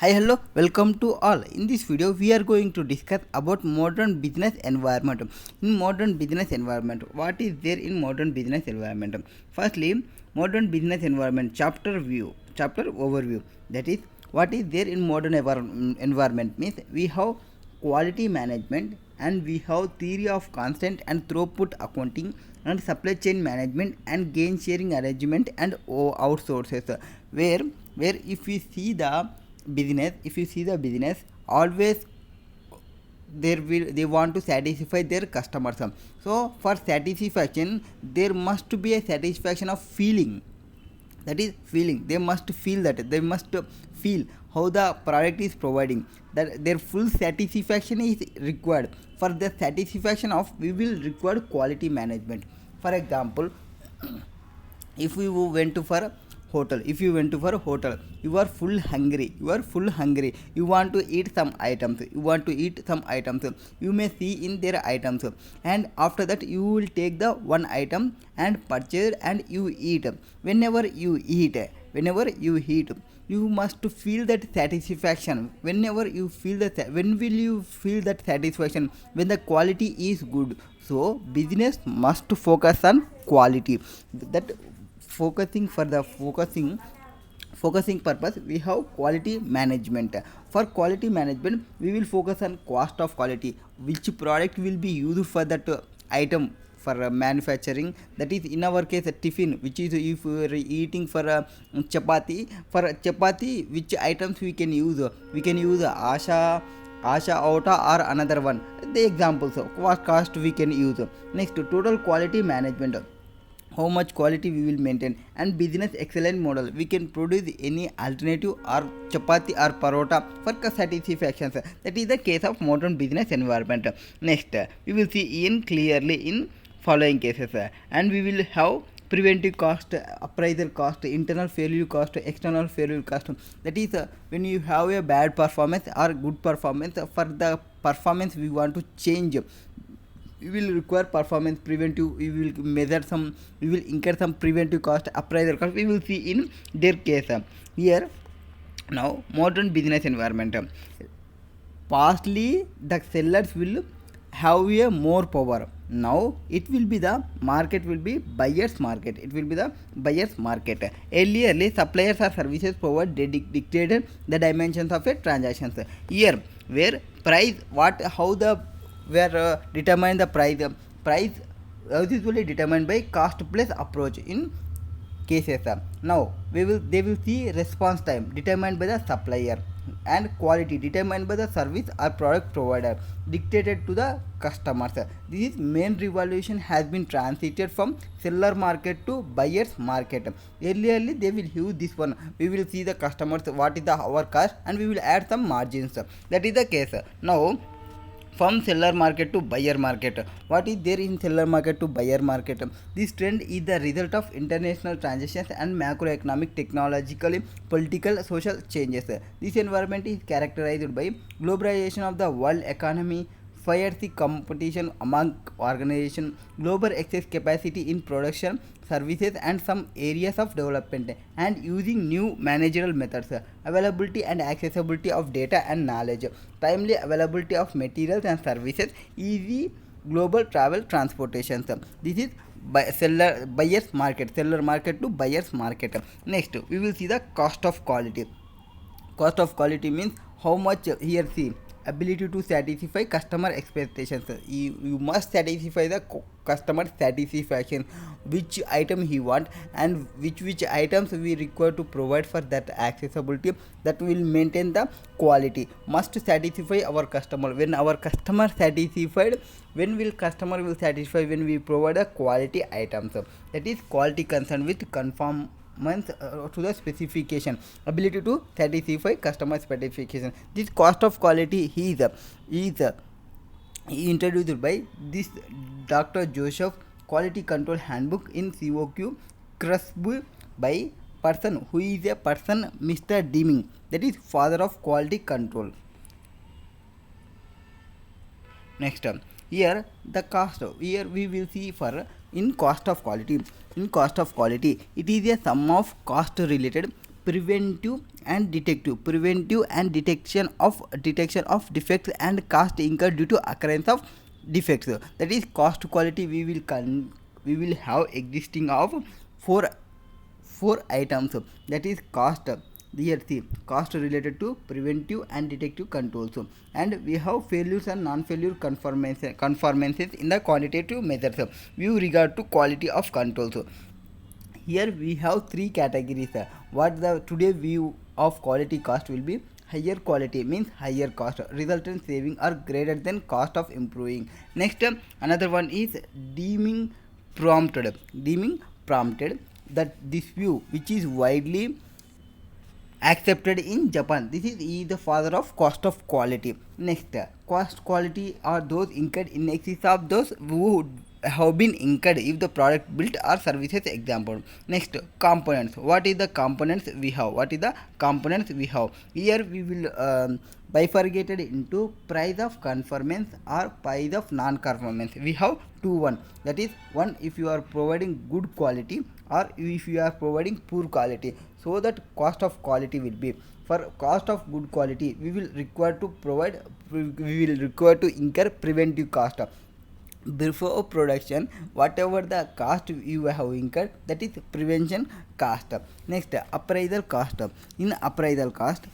Hi, hello, welcome to all. In this video, we are going to discuss about modern business environment. In modern business environment, what is there in modern business environment? Firstly, modern business environment chapter overview. That is, what is there in modern environment means we have quality management and we have theory of constant and throughput accounting and supply chain management and gain sharing arrangement and outsources where if you see the business always they want to satisfy their customers. So for satisfaction there must be a satisfaction of feeling, that is feeling. They must feel, that they must feel how the product is providing, that their full satisfaction is required. For the satisfaction of, we will require quality management. For example, if we went to for hotel, if you went to for a hotel, you are full hungry, you want to eat some items, you may see in their items, and after that you will take the one item and purchase and you eat. Whenever you eat you must feel that satisfaction. When will you feel that satisfaction? When the quality is good. So business must focus on quality. That focusing purpose, we have quality management. For quality management, we will focus on cost of quality, which product will be used for that item for manufacturing. That is in our case a tiffin, which is if we are eating for chapati. For chapati, which items we can use Asha Ota or another one. The examples of what cost we can use. Next, total quality management, how much quality we will maintain. And business excellent model, we can produce any alternative or chapati or parota for satisfaction. That is the case of modern business environment. Next, we will see in clearly in following cases, and we will have preventive cost, appraisal cost, internal failure cost, external failure cost. That is when you have a bad performance or good performance. For the performance we want to change, we will require performance preventive. We will incur some preventive cost, appraisal cost. We will see in their case. Here now modern business environment, pastly the sellers will have a more power. Now it will be the market will be buyers market. Earlierly suppliers or services provider dictated the dimensions of a transactions. Here where price, what how the where determine the price is usually determined by cost plus approach in cases. Now they will see response time determined by the supplier and quality determined by the service or product provider dictated to the customers. This main revolution has been transited from seller market to buyers market. Earlierly they will use this one. We will see the customers what is the our cost and we will add some margins. That is the case. Now from seller market to buyer market, what is there in seller market to buyer market? This trend is the result of international transactions and macroeconomic, technological, political, social changes. This environment is characterized by globalization of the world economy, fierce competition among organizations, global excess capacity in production, services and some areas of development, and using new managerial methods, availability and accessibility of data and knowledge, timely availability of materials and services, easy global travel transportation. This is seller market to buyers market. Next we will see the cost of quality. Cost of quality means how much. Here see, ability to satisfy customer expectations. You must satisfy the customer satisfaction, which item he want and which items we require to provide for that accessibility, that will maintain the quality. Must satisfy our customer. When our customer satisfied, customer will satisfy when we provide a quality items. That is quality concern with conform to the specification, ability to satisfy customer specification. This cost of quality is introduced by this Dr. Joseph Quality Control Handbook in COQ Cresp by person who is a person Mr. Deming, that is father of quality control. Next here the cost, here we will see for in cost of quality. In cost of quality, it is a sum of cost related preventive and detection of defects and cost incurred due to occurrence of defects. That is cost quality. We will have existing of four items, that is cost. Here see cost related to preventive and detective controls, and we have failures and non-failure conformances in the quantitative measures with regard to quality of controls. Here we have three categories. What the today view of quality cost will be: higher quality means higher cost, resultant saving are greater than cost of improving. Next, another one is deeming prompted, that this view which is widely accepted in Japan. This is the father of cost of quality. Next, cost quality are those incurred in excess of those who have been incurred if the product built or services example. Next, components. What is the components we have? Here we will bifurcated into price of conformance or price of non-conformance. We have one, that is one if you are providing good quality or if you are providing poor quality. So that cost of quality will be, for cost of good quality we will require to incur preventive cost. Before production, whatever the cost you have incurred, that is prevention cost. Next, appraisal cost. In appraisal cost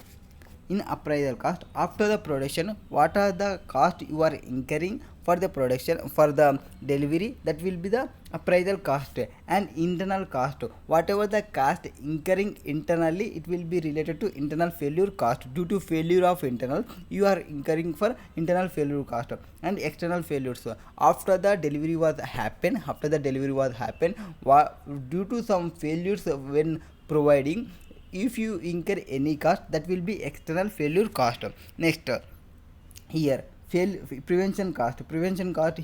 after the production, what are the cost you are incurring for the production, for the delivery, that will be the appraisal cost. And internal cost, whatever the cost incurring internally, it will be related to internal failure cost. Due to failure of internal, you are incurring for internal failure cost. And external failures, after the delivery was happen, due to some failures when providing, if you incur any cost, that will be external failure cost. Next, here prevention cost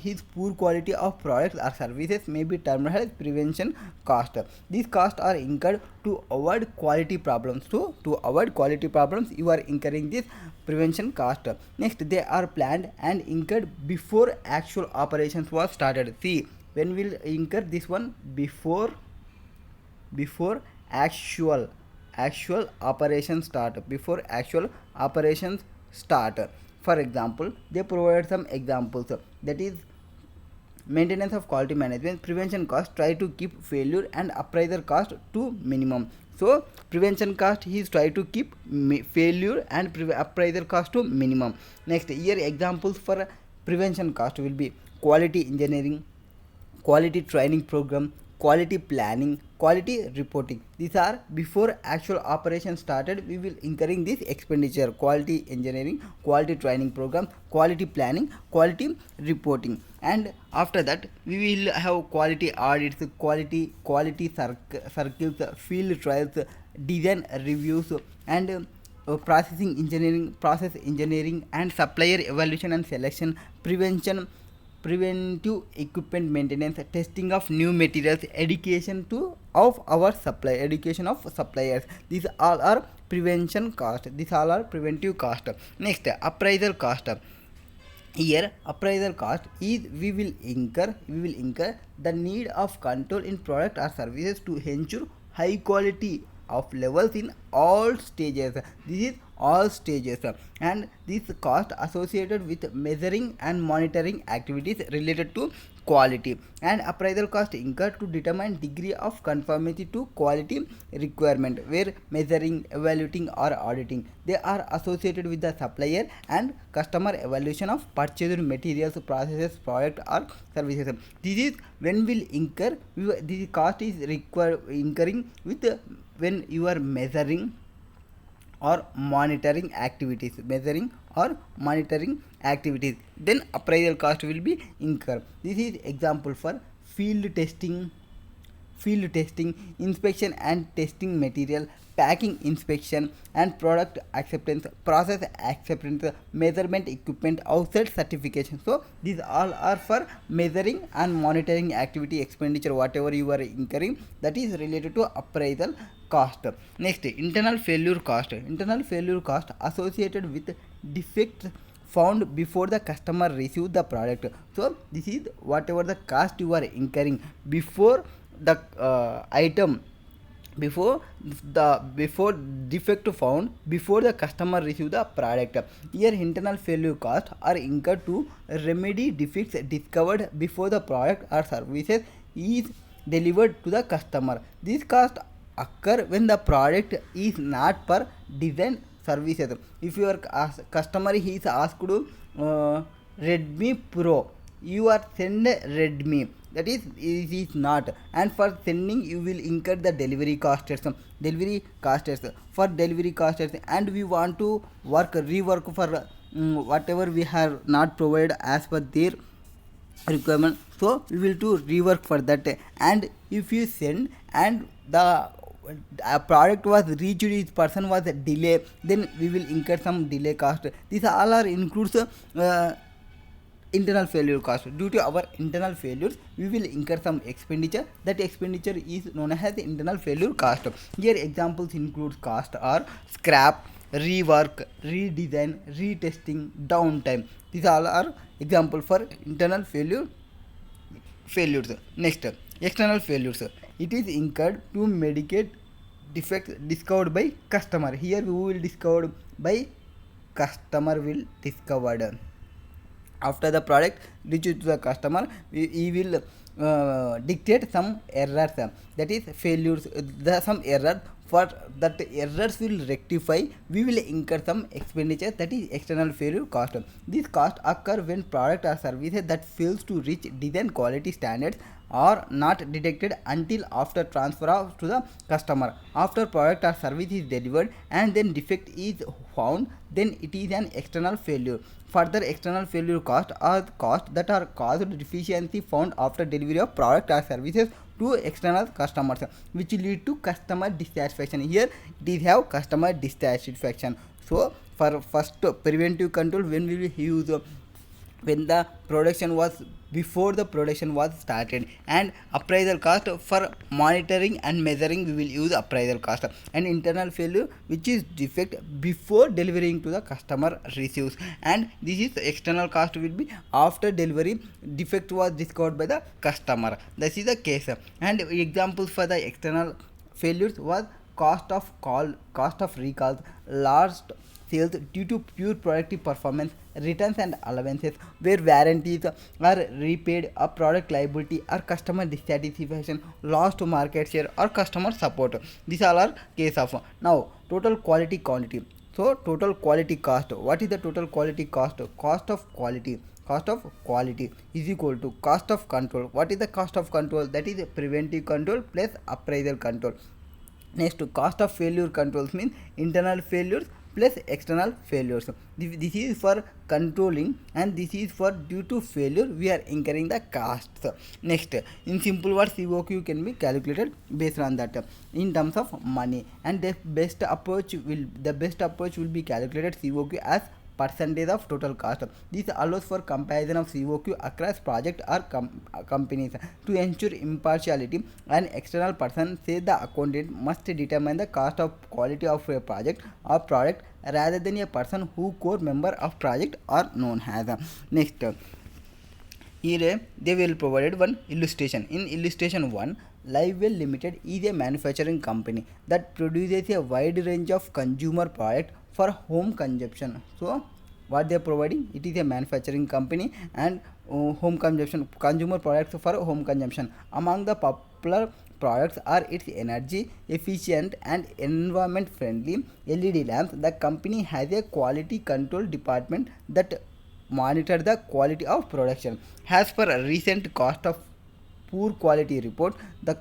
is poor quality of products or services may be termed as prevention cost. These costs are incurred to avoid quality problems. To avoid quality problems, you are incurring this prevention cost. Next, they are planned and incurred before actual operations was started. See, when will incur this one? Before actual operations start. For example, they provide some examples, that is maintenance of quality management. Prevention cost try to keep failure and appraisal cost to minimum. So prevention cost is try to keep failure and appraisal cost to minimum. Next, here examples for prevention cost will be quality engineering, quality training program, quality planning, quality reporting. These are before actual operation started, we will incurring this expenditure: quality engineering, quality training program, quality planning, quality reporting. And after that, we will have quality audits, quality circles, field trials, design reviews, and process engineering, and supplier evaluation and selection, preventive equipment maintenance, testing of new materials, education of suppliers. These all are prevention cost. These all are preventive cost. Next, appraisal cost. Here appraisal cost is we will incur the need of control in product or services to ensure high quality of levels in all stages. This is all stages, and this cost associated with measuring and monitoring activities related to quality. And appraisal cost incurred to determine degree of conformity to quality requirement, where measuring, evaluating or auditing, they are associated with the supplier and customer evaluation of purchased materials, processes, product or services. This is when will incur, this cost is incurring with when you are measuring or monitoring activities, then appraisal cost will be incurred. This is example for field testing, inspection and testing material, packing inspection and product acceptance, process acceptance, measurement equipment, outside certification. So these all are for measuring and monitoring activity expenditure, whatever you are incurring, that is related to appraisal cost. Next, internal failure cost associated with defects found before the customer received the product. So this is whatever the cost you are incurring before the item before defect found before the customer receive the product. Here internal failure cost are incurred to remedy defects discovered before the product or services is delivered to the customer. These costs occur when the product is not per design services. If your customer is asked to Redmi Pro, you are send Redmi, that is it is not, and for sending you will incur the delivery costs for delivery costs, and we want to rework for whatever we have not provided as per their requirement, so we will to rework for that. And if you send and the product was reached, each person was delay, then we will incur some delay cost. These all are includes internal failure cost. Due to our internal failures we will incur some expenditure. That expenditure is known as internal failure cost. Here examples include cost are scrap, rework, redesign, retesting, downtime. These all are example for internal failures. Next, external failures. It is incurred to mitigate defects discovered by customer. Here we will discovered by customer will discovered. After the product reaches to the customer, we will dictate some errors, that is failures, some error. For that errors will rectify, we will incur some expenditure, that is external failure cost. These costs occur when product or services that fails to reach design quality standards are not detected until after transfer to the customer. After product or service is delivered and then defect is found, then it is an external failure. Further external failure costs are costs that are caused deficiency found after delivery of product or services to external customers, which lead to customer dissatisfaction. Here it is have customer dissatisfaction. So for first preventive control, when we will use when the production was before the production was started, and appraisal cost for monitoring and measuring we will use appraisal cost. And internal failure, which is defect before delivering to the customer receives, and this is external cost will be after delivery defect was discovered by the customer. This is the case. And examples for the external failures was cost of recalls, lost sales due to pure productive performance, returns and allowances where warranties are repaid, a product liability or customer dissatisfaction, loss to market share or customer support. These all are case of. Now total quality quantity. So total quality cost. What is the total quality cost? Cost of quality is equal to cost of control. What is the cost of control? That is preventive control plus appraisal control. Next, cost of failure controls means internal failures plus external failures. This is for controlling, and this is for due to failure we are incurring the costs. Next, in simple words, COQ can be calculated based on that in terms of money, and the best approach will be calculated COQ as percentage of total cost. This allows for comparison of COQ across project or companies. To ensure impartiality, an external person, say the accountant, must determine the cost of quality of a project or product rather than a person who core member of project are known as. Next, here they will provide one illustration. In illustration 1, Livewell Limited is a manufacturing company that produces a wide range of consumer products for home consumption. So what they are providing, it is a manufacturing company and home consumer products for home consumption. Among the popular products are its energy efficient and environment friendly LED lamps. The company has a quality control department that monitor the quality of production. As per a recent cost of poor quality report, the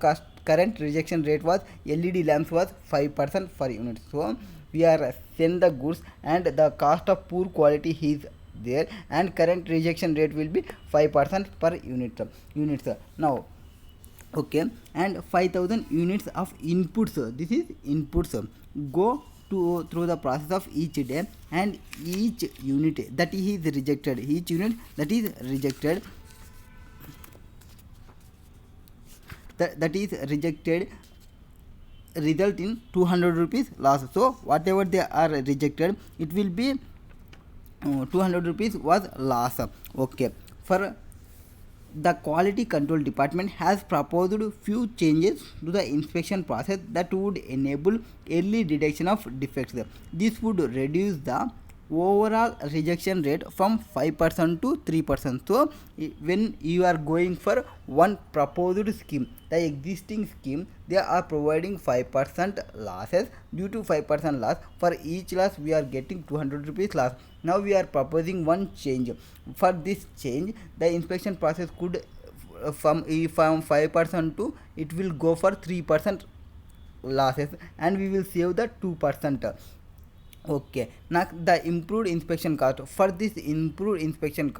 current rejection rate was LED lamps was 5% per unit. So we are send the goods and the cost of poor quality is there, and current rejection rate will be 5% per unit. Now okay, and 5000 units of inputs, this is inputs, go through the process of each day, and each unit that is rejected, that is rejected result in 200 rupees loss. So whatever they are rejected, it will be 200 rupees was loss. Okay, for the quality control department has proposed few changes to the inspection process that would enable early detection of defects. This would reduce the overall rejection rate from 5% to 3%. So when you are going for one proposed scheme, the existing scheme, they are providing 5% losses. Due to 5% loss, for each loss we are getting 200 rupees loss. Now we are proposing one change. For this change, the inspection process could from 5% to it will go for 3% losses, and we will save the 2%. Okay, now the improved inspection cost. For this improved inspection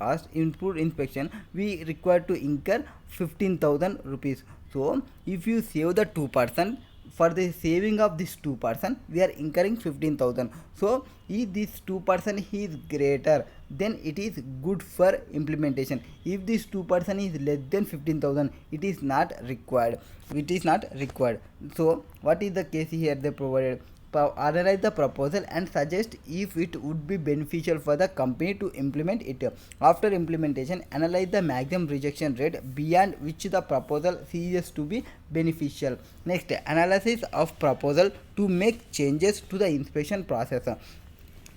we require to incur 15,000 rupees. So if you save the 2%, for the saving of this 2% we are incurring 15,000. So if this 2% is greater, then it is good for implementation. If this 2% is less than 15,000, it is not required. So what is the case here? They provided analyze the proposal and suggest if it would be beneficial for the company to implement it. After implementation, analyze the maximum rejection rate beyond which the proposal ceases to be beneficial. Next, analysis of proposal to make changes to the inspection process.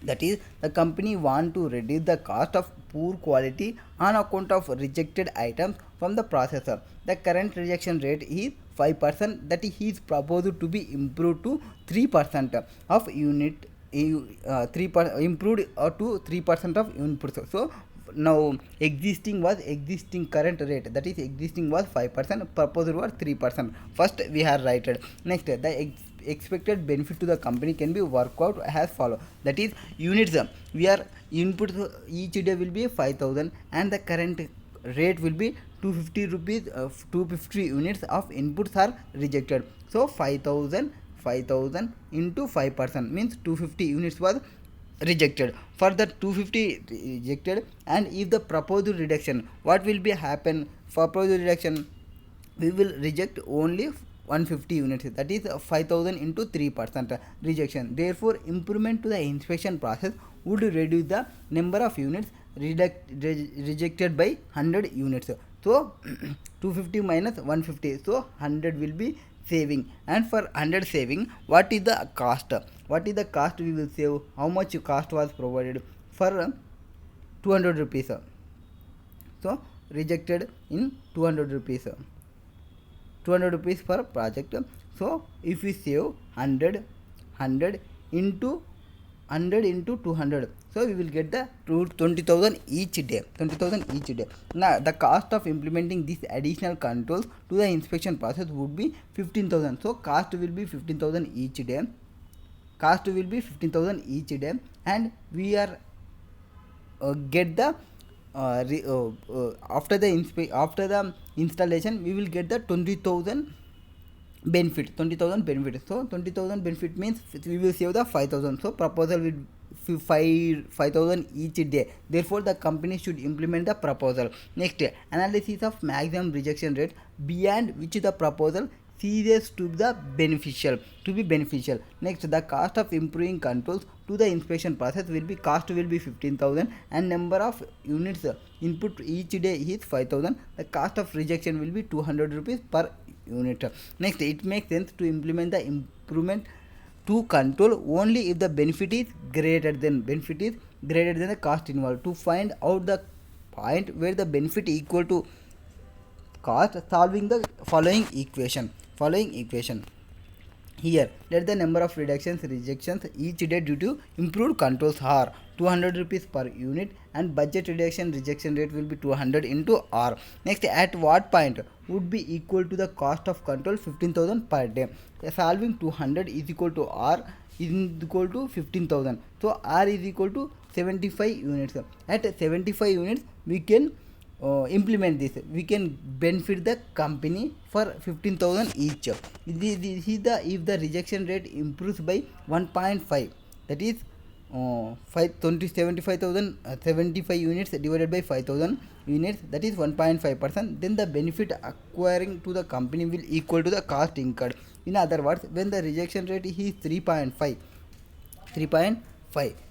That is, the company want to reduce the cost of poor quality on account of rejected items from the processor. The current rejection rate is 5%, that is proposed to be improved to 3% of unit improved to 3% of inputs. So now existing current rate, that is existing was 5%, proposed was 3%. First we have written. Next, the expected benefit to the company can be worked out as follow. That is, units we are input each day will be 5,000 and the current rate will be 250 rupees. 250 units of inputs are rejected. So 5,000 into 5% means 250 units was rejected. For the 250 rejected, and if the proposed reduction, what will be happen? For proposed reduction, we will reject only 150 units, that is 5,000 into 3% rejection. Therefore, improvement to the inspection process would reduce the number of units rejected by 100 units. So 250 minus 150, so 100 will be saving. And for 100 saving, what is the cost? We will save? How much cost was provided? For 200 rupees. So rejected in 200 rupees. 200 rupees per project. So if we save 100 into 200, so we will get the 20,000 each day. Now the cost of implementing these additional controls to the inspection process would be 15,000. So cost will be 15,000 each day. And we are get the after the installation we will get the 20,000 benefit. So 20,000 benefit means we will save the 5,000. So proposal will 5,000 each day. Therefore the company should implement the proposal. Next, analysis of maximum rejection rate beyond which the proposal ceases to be beneficial. Next, the cost of improving controls to the inspection process will be 15,000 and number of units input each day is 5,000. The cost of rejection will be 200 rupees per unit. Next, it makes sense to implement the improvement to control only if the benefit is greater than the cost involved. To find out the point where the benefit equal to cost, solving the following equation. Here, let the number of rejections each day due to improved controls are 200 rupees per unit, and budget rejection rate will be 200 into R. Next, at what point would be equal to the cost of control 15,000 per day? Solving 200 is equal to R is equal to 15,000. So R is equal to 75 units. At 75 units, we can implement this. We can benefit the company for 15,000 each. This is the if the rejection rate improves by 1.5, that is 75 units divided by 5,000 units, that is 1.5%. then the benefit acquiring to the company will equal to the cost incurred. In other words, when the rejection rate is 3.5,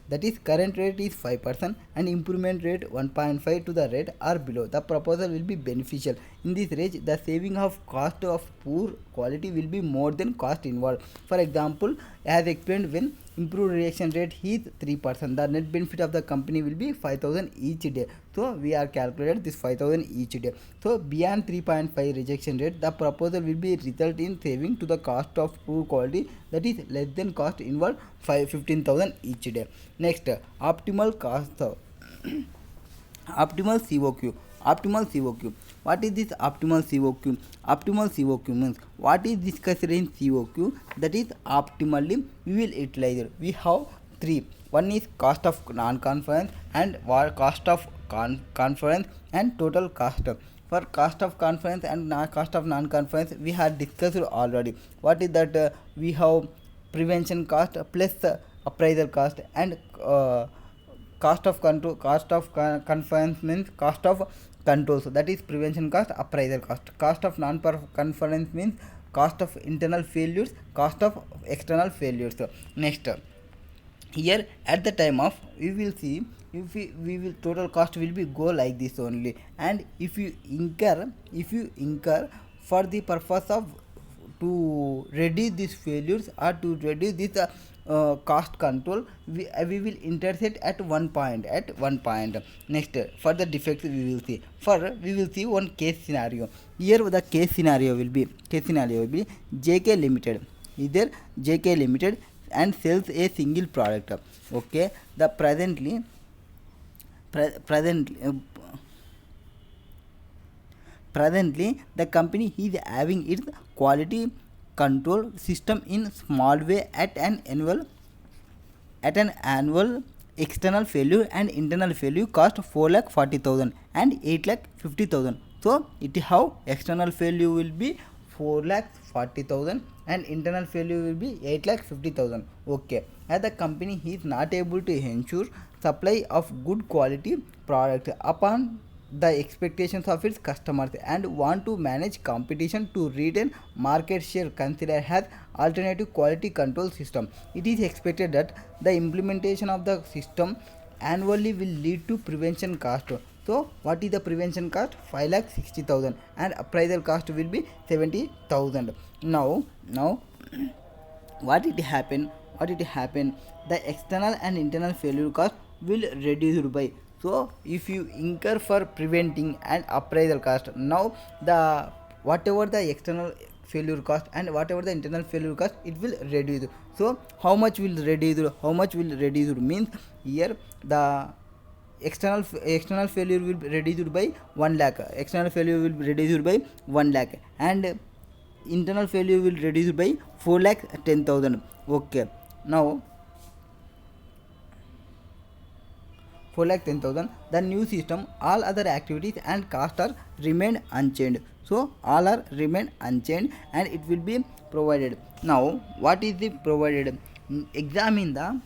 that is current rate is 5% and improvement rate 1.5 to the rate or below, the proposal will be beneficial. In this range, the saving of cost of poor quality will be more than cost involved. For example, as explained, when improved reaction rate is 3%, the net benefit of the company will be 5,000 each day. So we are calculated this 5,000 each day. So beyond 3.5 rejection rate, the proposal will be result in saving to the cost of poor quality, that is less than cost involved 15,000 each day. Next, optimal cost. Optimal COQ. Optimal COQ. What is this optimal COQ? Optimal COQ means what is discussed in COQ, that is optimally we will utilize. We have three. One is cost of non-conference and cost of conference and total cost. For cost of conference and cost of non-conference, we have discussed already. What is that? We have prevention cost plus appraisal cost and cost of control, cost of conference means cost of controls, that is prevention cost, appraisal cost of non-conference means cost of internal failures, cost of external failures. Next, here at the time of we will see, if we will total cost will be go like this only, and if you incur for the purpose of to reduce these failures or to reduce this cost control, we will intersect at one point. Next, for the defects we will see one case scenario. Here the case scenario will be JK Limited, either JK Limited and sells a single product. Okay, the presently the company is having its quality control system in small way at an annual external failure and internal failure cost 4,40,000 and 8,50,000. So it how external failure will be 4,40,000 and internal failure will be 8,50,000. Okay, as the company is not able to ensure supply of good quality product upon the expectations of its customers and want to manage competition to retain market share, consider as alternative quality control system. It is expected that the implementation of the system annually will lead to prevention cost. So what is the prevention cost? 5,60,000 and appraisal cost will be 70,000. Now what it happen? The external and internal failure cost will reduce by. So if you incur for preventing and appraisal cost, now the whatever the external failure cost and whatever the internal failure cost, it will reduce. So how much will reduce means here the external failure will be reduced by 1 lakh, external failure will be reduced by 1 lakh and internal failure will reduce by 4,10,000. Okay, now 4,10,000. The new system, all other activities and costs are remain unchanged. So all are remain unchanged and it will be provided. Now what is the provided? Examine the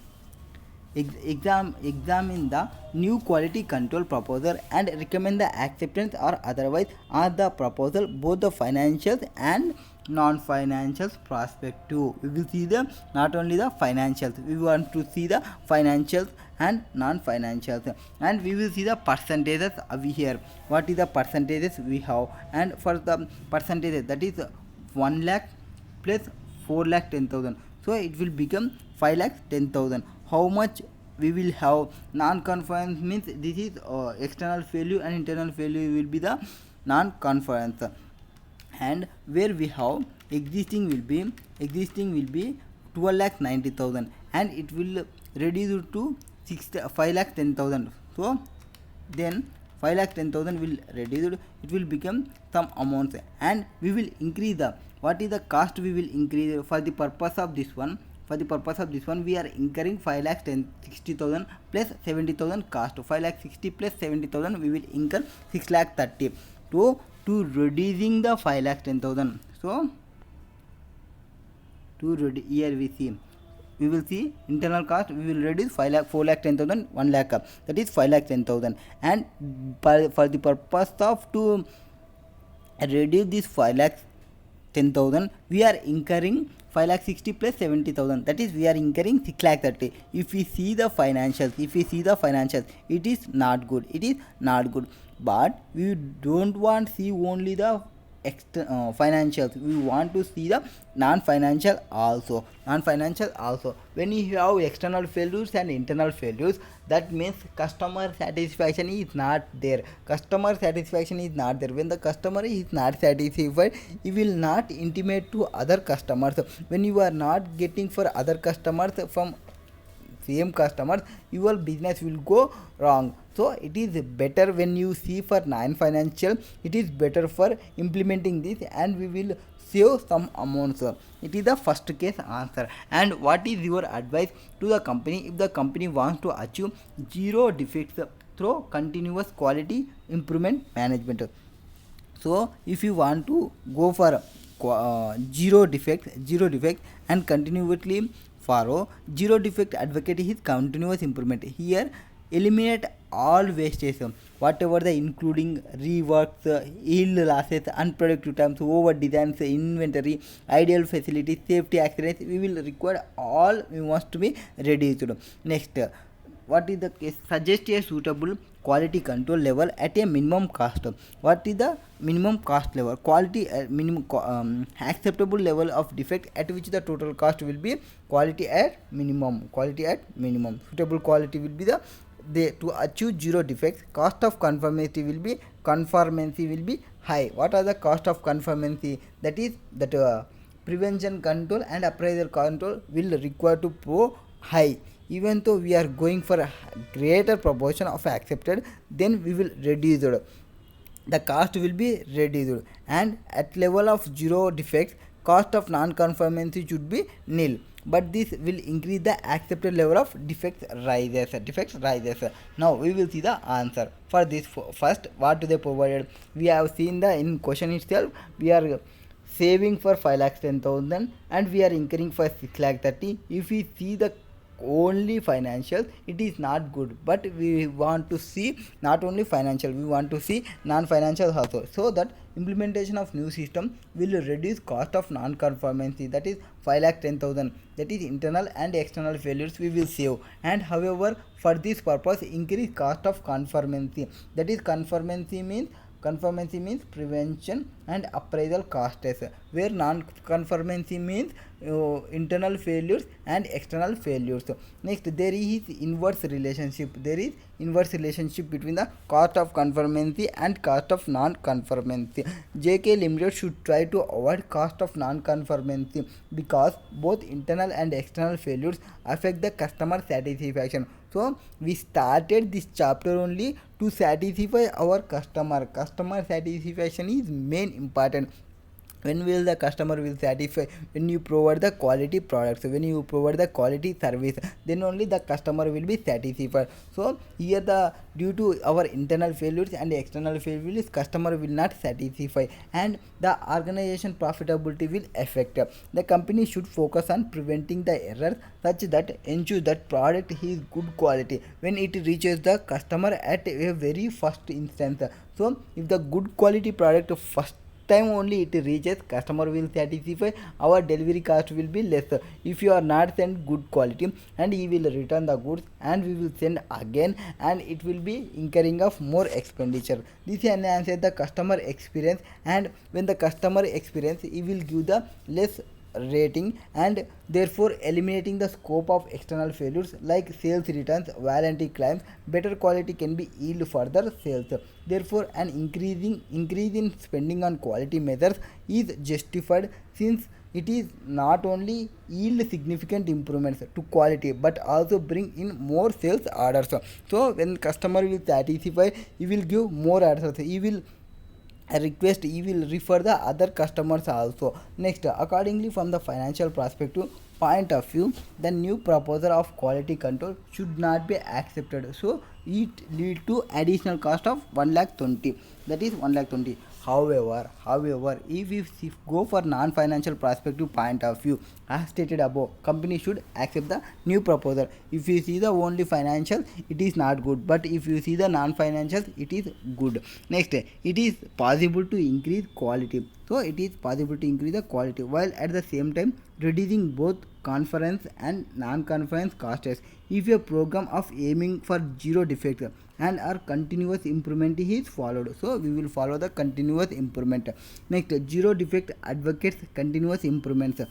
new quality control proposal and recommend the acceptance or otherwise on the proposal, both the financials and non-financials perspective. We will see the not only the financials, we want to see the financials and non-financials, and we will see the percentages over here. What is the percentages we have? And for the percentages, that is 1 lakh plus 4,10,000, so it will become 5,10,000. How much we will have? Non-conference means this is external failure and internal failure will be the non-conference, and where we have existing will be 12,90,000 and it will reduce to 5,10,000. So then 5,10,000 will reduce, it will become some amounts, and we will increase the what is the cost we will increase for the purpose of this one. We are incurring 5,60,000 plus 70,000 cost. 5,60,000 plus 70,000 we will incur 6,30,000 to reducing the 5,10,000. So here we will see internal cost, we will reduce 4,10,000, 1 lakh, that is 5,10,000, and for the purpose of to reduce this 5,10,000 we are incurring 5,60,000 plus 70,000, that is we are incurring 6,30,000. If we see the financials, it is not good, but we don't want see only the financials, we want to see the non-financial also. When you have external failures and internal failures, that means customer satisfaction is not there. When the customer is not satisfied, he will not intimate to other customers. When you are not getting for other customers from same customers, your business will go wrong. So it is better when you see for non-financial, it is better for implementing this, and we will save some amounts. It is the first case answer. And what is your advice to the company if the company wants to achieve zero defects through continuous quality improvement management? So if you want to go for zero defect and continuously follow zero defect, advocate is continuous improvement. Here eliminate all wastage, whatever the including reworks, yield losses, unproductive times, over designs, inventory, ideal facilities, safety accidents, we will require all, we must be reduced. Next, what is the case? Suggest a suitable quality control level at a minimum cost. What is the minimum cost level? Quality acceptable level of defect at which the total cost will be quality at minimum. Suitable quality will be to achieve zero defects. Cost of conformity will be high. What are the cost of conformity? That is prevention control and appraisal control will require to go high. Even though we are going for a greater proportion of accepted, then we will reduce it. The cost will be reduced, and at level of zero defects, cost of non-conformity should be nil. But this will increase the accepted level of defects rises. Now we will see the answer for this. First, what do they provided? We have seen the in question itself. We are saving for 5,10,000 and we are incurring for 6,30,000. If we see the only financial, it is not good, but we want to see not only financial, we want to see non-financial also, so that implementation of new system will reduce cost of non-conformity, that is 5,10,000, that is internal and external failures we will save. And however, for this purpose, increase cost of conformity, that is conformity means prevention and appraisal costs, where non-conformity means internal failures and external failures. Next, there is inverse relationship between the cost of conformity and cost of non-conformity. JK Limited should try to avoid cost of non-conformity because both internal and external failures affect the customer satisfaction. So we started this chapter only to satisfy our customer. Customer satisfaction is main important. When will the customer will satisfy? When you provide the quality products, when you provide the quality service, then only the customer will be satisfied. So here due to our internal failures and external failures, customer will not satisfy, and the organization profitability will affect. The company should focus on preventing the errors such that ensure that product is good quality when it reaches the customer at a very first instance. So if the good quality product first time only it reaches, customer will satisfy, our delivery cost will be less. If you are not send good quality, and he will return the goods and we will send again, and it will be incurring of more expenditure. This enhances the customer experience, and when the customer experience, he will give the less rating, and therefore eliminating the scope of external failures like sales returns, warranty claims. Better quality can be yield further sales. Therefore an increase in spending on quality measures is justified, since it is not only yield significant improvements to quality but also bring in more sales orders. So when customer will satisfy, he will give more orders, he will refer the other customers also. Next, accordingly, from the financial perspective point of view, the new proposal of quality control should not be accepted. So it lead to additional cost of 1,20,000, that is 1,20,000. However, if we go for non-financial perspective point of view, as stated above, company should accept the new proposal. If you see the only financial, it is not good, but if you see the non-financial, it is good. Next, it is possible to increase quality. So it is possible to increase the quality while at the same time reducing both conference and non-conference costs. If a program of aiming for zero defect and our continuous improvement is followed, so we will follow the continuous improvement. Next, zero defect advocates continuous improvements.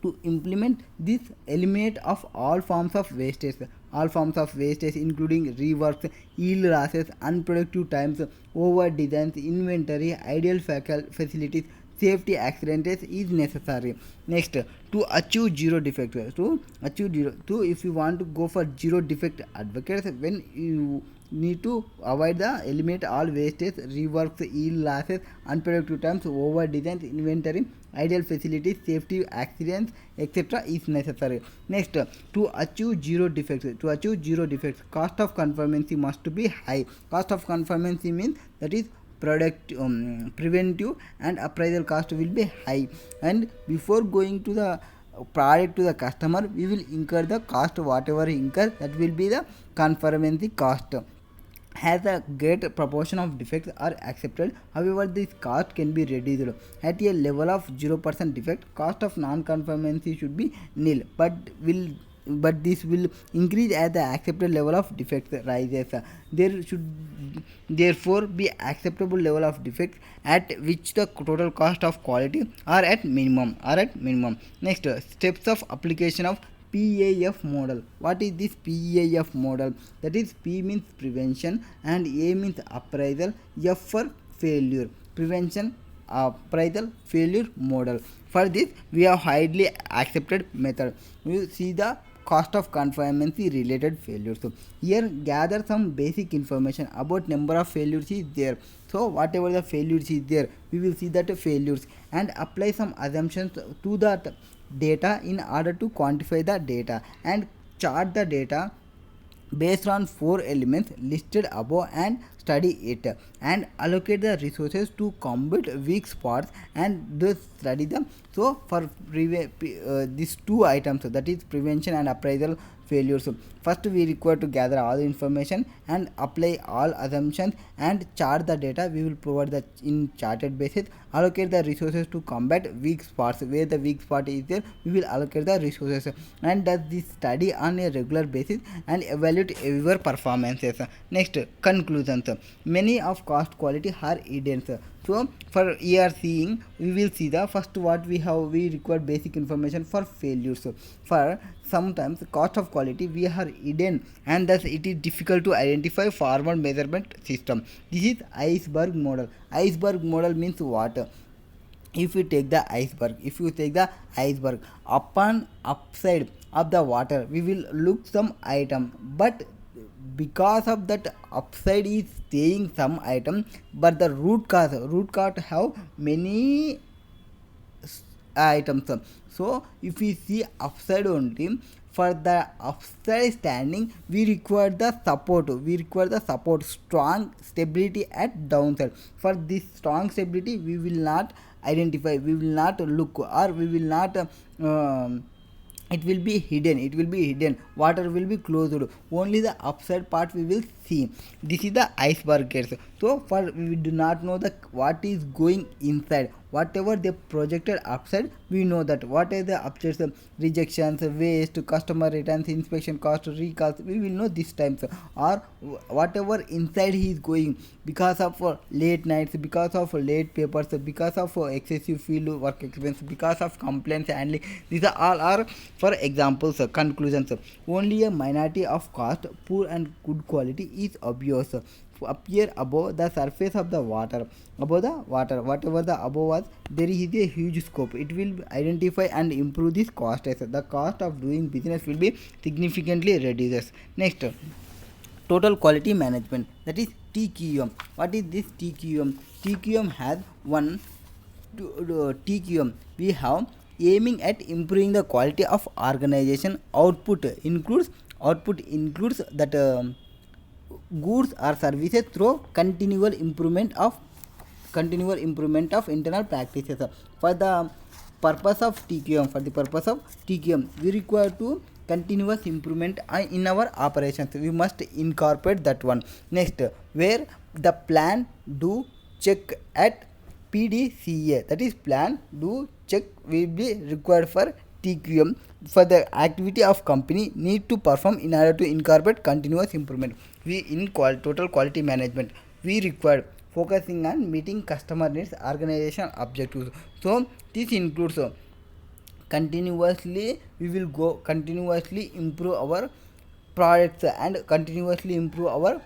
To implement this, eliminate of all forms of wastage including reworks, yield losses, unproductive times, over designs, inventory, ideal facilities, safety accidents is necessary. Next, to achieve zero defect, if you want to go for zero defect advocates, when you need to avoid the eliminate all wastage, reworks, yield losses, unproductive times, over designs, inventory, ideal facilities, safety accidents, etc. is necessary. Next, to achieve zero defects, cost of conformity must be high. Cost of conformity means that is preventive and appraisal cost will be high, and before going to the product to the customer, we will incur the cost, whatever incur, that will be the conformity cost. Has a great proportion of defects are accepted, however this cost can be reduced. At a level of 0% defect, cost of non-conformity should be nil, but this will increase as the accepted level of defects rises. There should therefore be acceptable level of defects at which the total cost of quality are at minimum. Next, steps of application of PAF model. What is this PAF model? That is, P means prevention and A means appraisal, F for failure. Prevention, appraisal, failure model. For this, we have highly accepted method. We see the cost of conformity related failures. So here gather some basic information about number of failures is there. So whatever the failures is there, we will see that failures and apply some assumptions to that data in order to quantify the data and chart the data based on 4 elements listed above and study it and allocate the resources to combat weak spots and thus study them. So for these two items, that is prevention and appraisal failures, first we require to gather all the information and apply all assumptions and chart the data. We will provide the in charted basis, allocate the resources to combat weak spots. Where the weak spot is there, we will allocate the resources and does this study on a regular basis and evaluate your performances. Next, conclusions. Many of cost quality are hidden. So for here seeing, we will see the first what we have, we require basic information for failures. For sometimes cost of quality we are hidden and thus it is difficult to identify formal measurement system. This is iceberg model. Iceberg model means what? If you take the iceberg, upon upside of the water we will look some item, but because of that upside is staying some item, but the root cause have many items. So if we see upside only, for the upside standing we require the support, strong stability at downside. For this strong stability we will not identify, we will not look, or we will not it will be hidden, water will be closed, only the upside part we will see. This is the iceberg case. So for we do not know the what is going inside, whatever they projected upside, we know that what is the upsides, rejections, waste, customer returns, inspection cost, recalls, we will know this times, or whatever inside he is going because of late nights, because of late papers, because of excessive field work expense, because of complaints handling. These are all are for examples. Conclusions. Only a minority of cost, poor and good quality is obvious appear above the surface of the water. Whatever the above was, there is a huge scope. It will identify and improve this cost. The cost of doing business will be significantly reduced. Next, total quality management, that is TQM. What is this TQM? TQM has one TQM. We have aiming at improving the quality of organization. Output includes that goods or services through continual improvement of continual improvement of internal practices. For the purpose of TQM, we require to continuous improvement in our operations. We must incorporate that one. Next, where the plan, do, check at PDCA, that is plan, do, check will be required for TQM for the activity of company need to perform in order to incorporate continuous improvement. We in total quality management, we require focusing on meeting customer needs, organization objectives. So this includes continuously we will go continuously improve our products and continuously improve our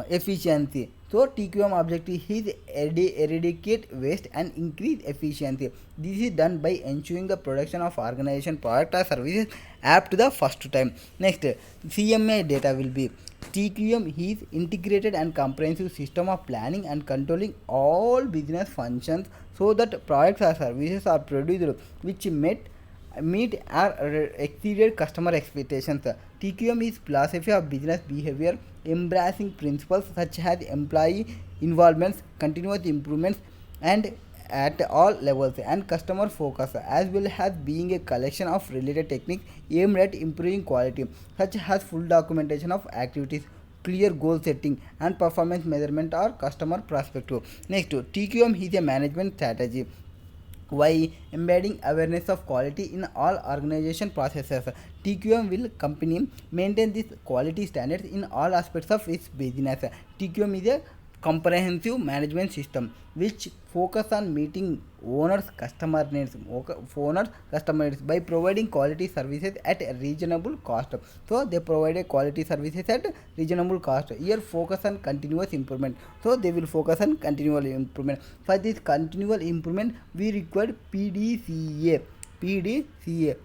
efficiency. So TQM objective is eradicate waste and increase efficiency. This is done by ensuring the production of organization product or services up to the first time. Next, CMA Data will be TQM is integrated and comprehensive system of planning and controlling all business functions so that products or services are produced which meet or exceeded customer expectations. TQM is philosophy of business behavior, embracing principles such as employee involvements, continuous improvements, and at all levels, and customer focus, as well as being a collection of related techniques aimed at improving quality, such as full documentation of activities, clear goal setting, and performance measurement or customer perspective. Next, TQM is a management strategy by embedding awareness of quality in all organization processes. TQM will company maintain these quality standards in all aspects of its business. TQM is a comprehensive management system which focus on meeting owners customer needs by providing quality services at a reasonable cost. So they provide a quality services at reasonable cost. Here focus on continuous improvement, so they will focus on continual improvement. For this continual improvement we require PDCA.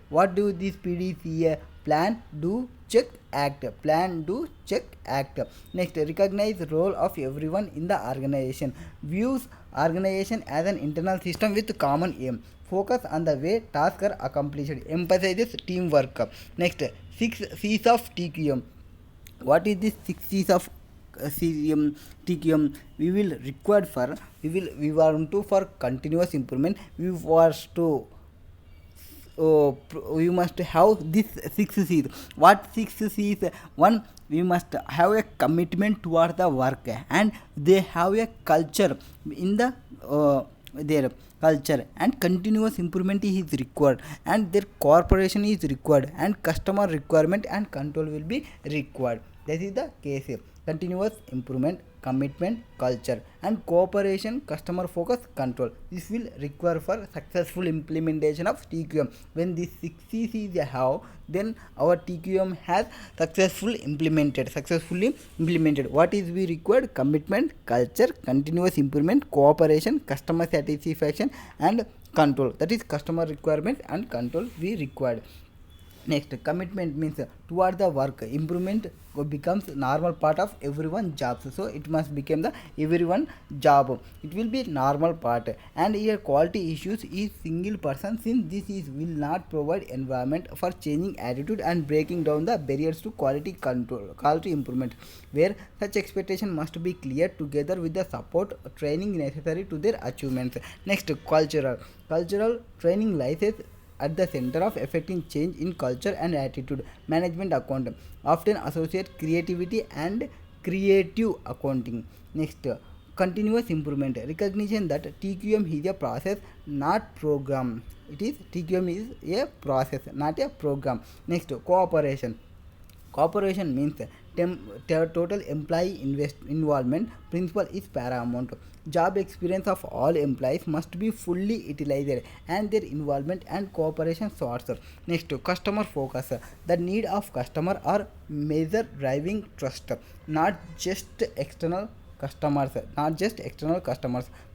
What do this PDCA? Plan, do, check, act. Plan, do, check, act. Next, recognize role of everyone in the organization. Views organization as an internal system with common aim. Focus on the way tasks are accomplished. Emphasizes teamwork. Next, 6 C's of TQM. What is this 6 C's of TQM? We will required for we want to for continuous improvement. We was to we must have this 6 C's. What 6 C's? One, we must have a commitment towards the work, and they have a culture in the their culture, and continuous improvement is required, and their cooperation is required, and customer requirement and control will be required. That is the case. Continuous improvement, commitment, culture, and cooperation, customer focus, control. This will require for successful implementation of TQM. When this 6 C's is how, then our TQM has successfully implemented. What is we required? Commitment, culture, continuous improvement, cooperation, customer satisfaction, and control. That is customer requirement and control we required. Next, commitment means toward the work. Improvement becomes normal part of everyone's jobs, so it must become the everyone job. It will be normal part. And here quality issues is single person, since this is will not provide environment for changing attitude and breaking down the barriers to quality control, quality improvement, where such expectation must be clear together with the support training necessary to their achievements. Next, cultural training lies at the center of effecting change in culture and attitude. Management account often associate creativity and creative accounting. Next, continuous improvement. Recognition that TQM is a process, not program. TQM is a process, not a program. Next, cooperation. Cooperation means total employee involvement principle is paramount. Job experience of all employees must be fully utilized, and their involvement and cooperation source. Next, customer focus. The need of customer are major driving trust, not just external customers,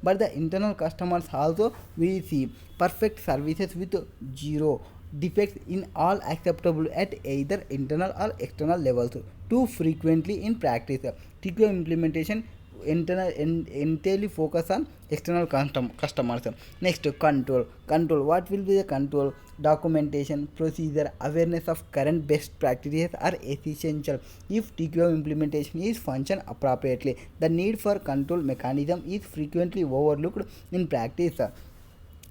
but the internal customers also. We see perfect services with zero defects in all acceptable at either internal or external levels. Too frequently in practice, TQM implementation entirely focus on external customers. Next, control. What will be the control? Documentation, procedure, awareness of current best practices are essential if TQM implementation is functioned appropriately. The need for control mechanism is frequently overlooked in practice.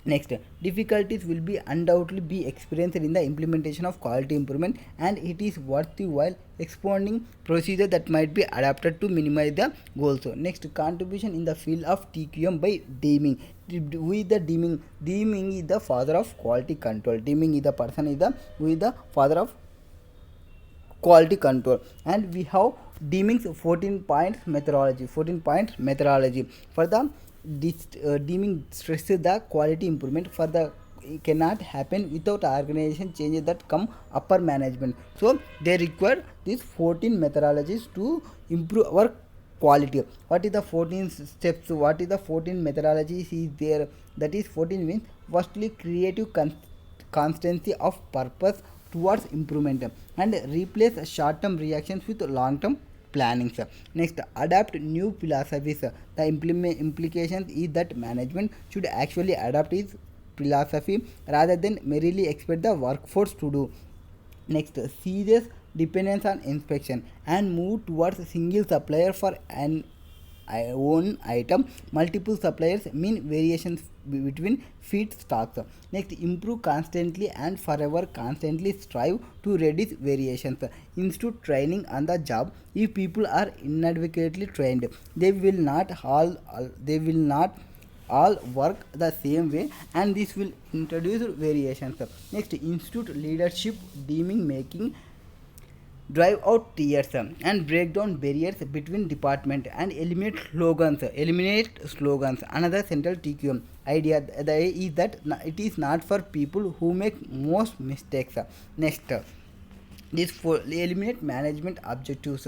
Next, difficulties will be undoubtedly be experienced in the implementation of quality improvement, and it is worthwhile expounding procedure that might be adapted to minimize the goals. So next, contribution in the field of TQM by deeming. With the deeming is the father of quality control. Deeming is the person is the who is the father of quality control, and we have deeming's 14 points methodology. For the deeming stresses the quality improvement for the cannot happen without organization changes that come upper management. So they require these 14 methodologies to improve our quality. What is the 14 steps? What is the 14 methodologies is there? That is 14 means firstly creative constancy of purpose towards improvement, and replace short-term reactions with long-term planning. Next, adapt new philosophies. The implication is that management should actually adapt its philosophy rather than merely expect the workforce to do. Next, serious dependence on inspection and move towards single supplier for an own item. Multiple suppliers mean variations between feedstocks. Next, improve constantly and forever. Constantly strive to reduce variations. Institute training on the job. If people are inadequately trained, they will not all work the same way, and this will introduce variations. Next, institute leadership deeming, making drive out tiers and break down barriers between department and eliminate slogans. Another central TQM idea is that it is not for people who make most mistakes. Next, this for eliminate management objectives,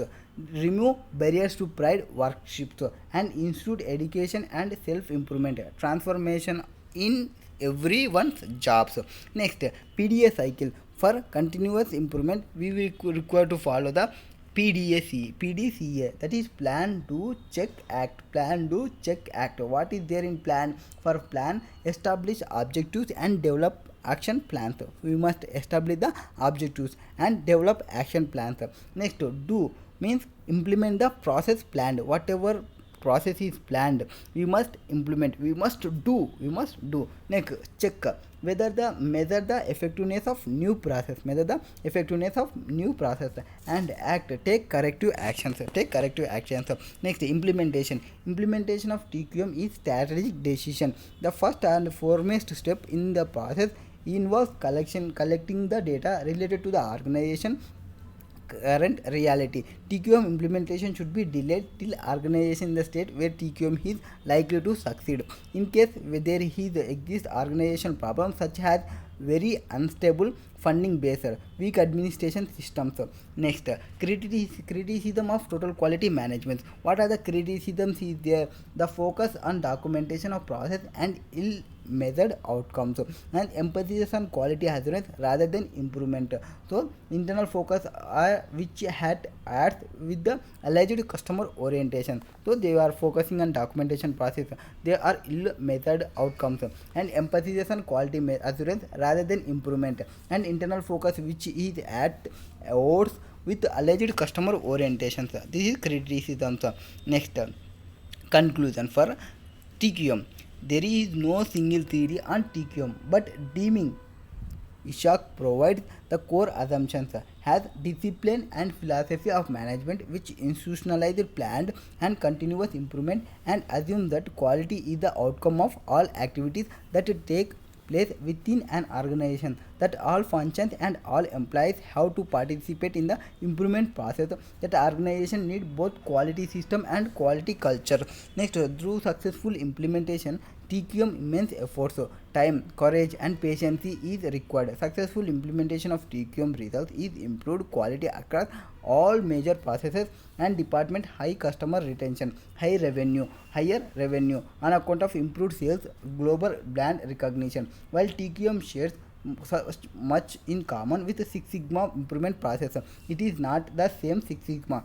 remove barriers to pride workshops, and institute education and self-improvement transformation in everyone's jobs. Next, PDA cycle. For continuous improvement, we will require to follow the PDCA, that is plan, do, check, act. Plan, do, check, act. What is there in plan? For plan, establish objectives and develop action plans. We must establish the objectives and develop action plans. Next, do means implement the process planned. Whatever process is planned, we must implement, we must do. Next, check whether the measure the effectiveness of new process, and act, take corrective actions. Next, implementation of TQM is strategic decision. The first and foremost step in the process involves collecting the data related to the organization current reality. TQM implementation should be delayed till organization in the state where TQM is likely to succeed. In case where there exists organizational problems such as very unstable funding base, weak administration systems. Next, criticism of total quality management. What are the criticisms is there? The focus on documentation of process and ill measured outcomes, and emphasis on quality assurance rather than improvement. So internal focus which adds with the alleged customer orientation. So they are focusing on documentation process, they are ill measured outcomes, and emphasis on quality assurance rather than improvement, and internal focus which is at odds with alleged customer orientations. This is criticisms. Next, conclusion for TQM. There is no single theory on TQM, but deeming ICAI provides the core assumptions, has discipline and philosophy of management which institutionalize planned and continuous improvement, and assume that quality is the outcome of all activities that take place within an organization, that all functions and all employees have to participate in the improvement process, that organization need both quality system and quality culture. Next, through successful implementation, TQM immense efforts, time, courage and patience is required. Successful implementation of TQM results is improved quality across all major processes and department, high customer retention, higher revenue on account of improved sales, global brand recognition. While TQM shares much in common with the Six Sigma improvement process, it is not the same Six Sigma.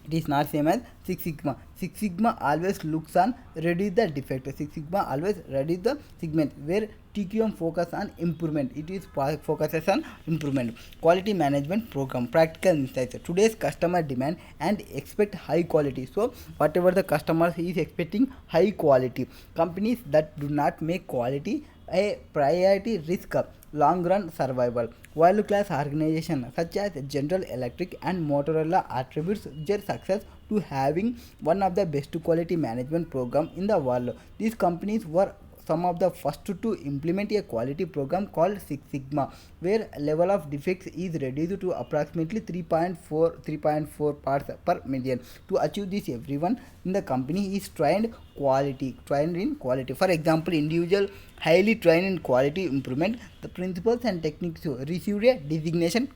It is not same as Six Sigma. Six Sigma always looks on reduce the defect. Six Sigma always reduce the segment, where TQM focus on improvement. It is focuses on improvement. Quality management program, practical insights. Today's customer demand and expect high quality. So whatever the customer is expecting high quality. Companies that do not make quality a priority risk long run survival. World class organizations such as General Electric and Motorola attributes their success to having one of the best quality management program in the world. These companies were some of the first to implement a quality program called Six Sigma, where level of defects is reduced to approximately 3.4 parts per million. To achieve this, everyone in the company is trained in quality. For example, individual highly trained in quality improvement, the principles and techniques received a designation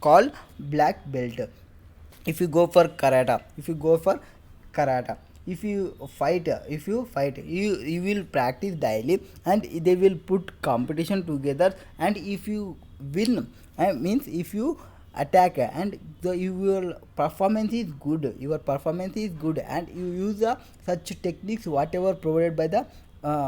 called black belt. If you go for karate, if you fight, you will practice daily, and they will put competition together, and if you win, means if you attack, and your performance is good, and you use such techniques whatever provided by the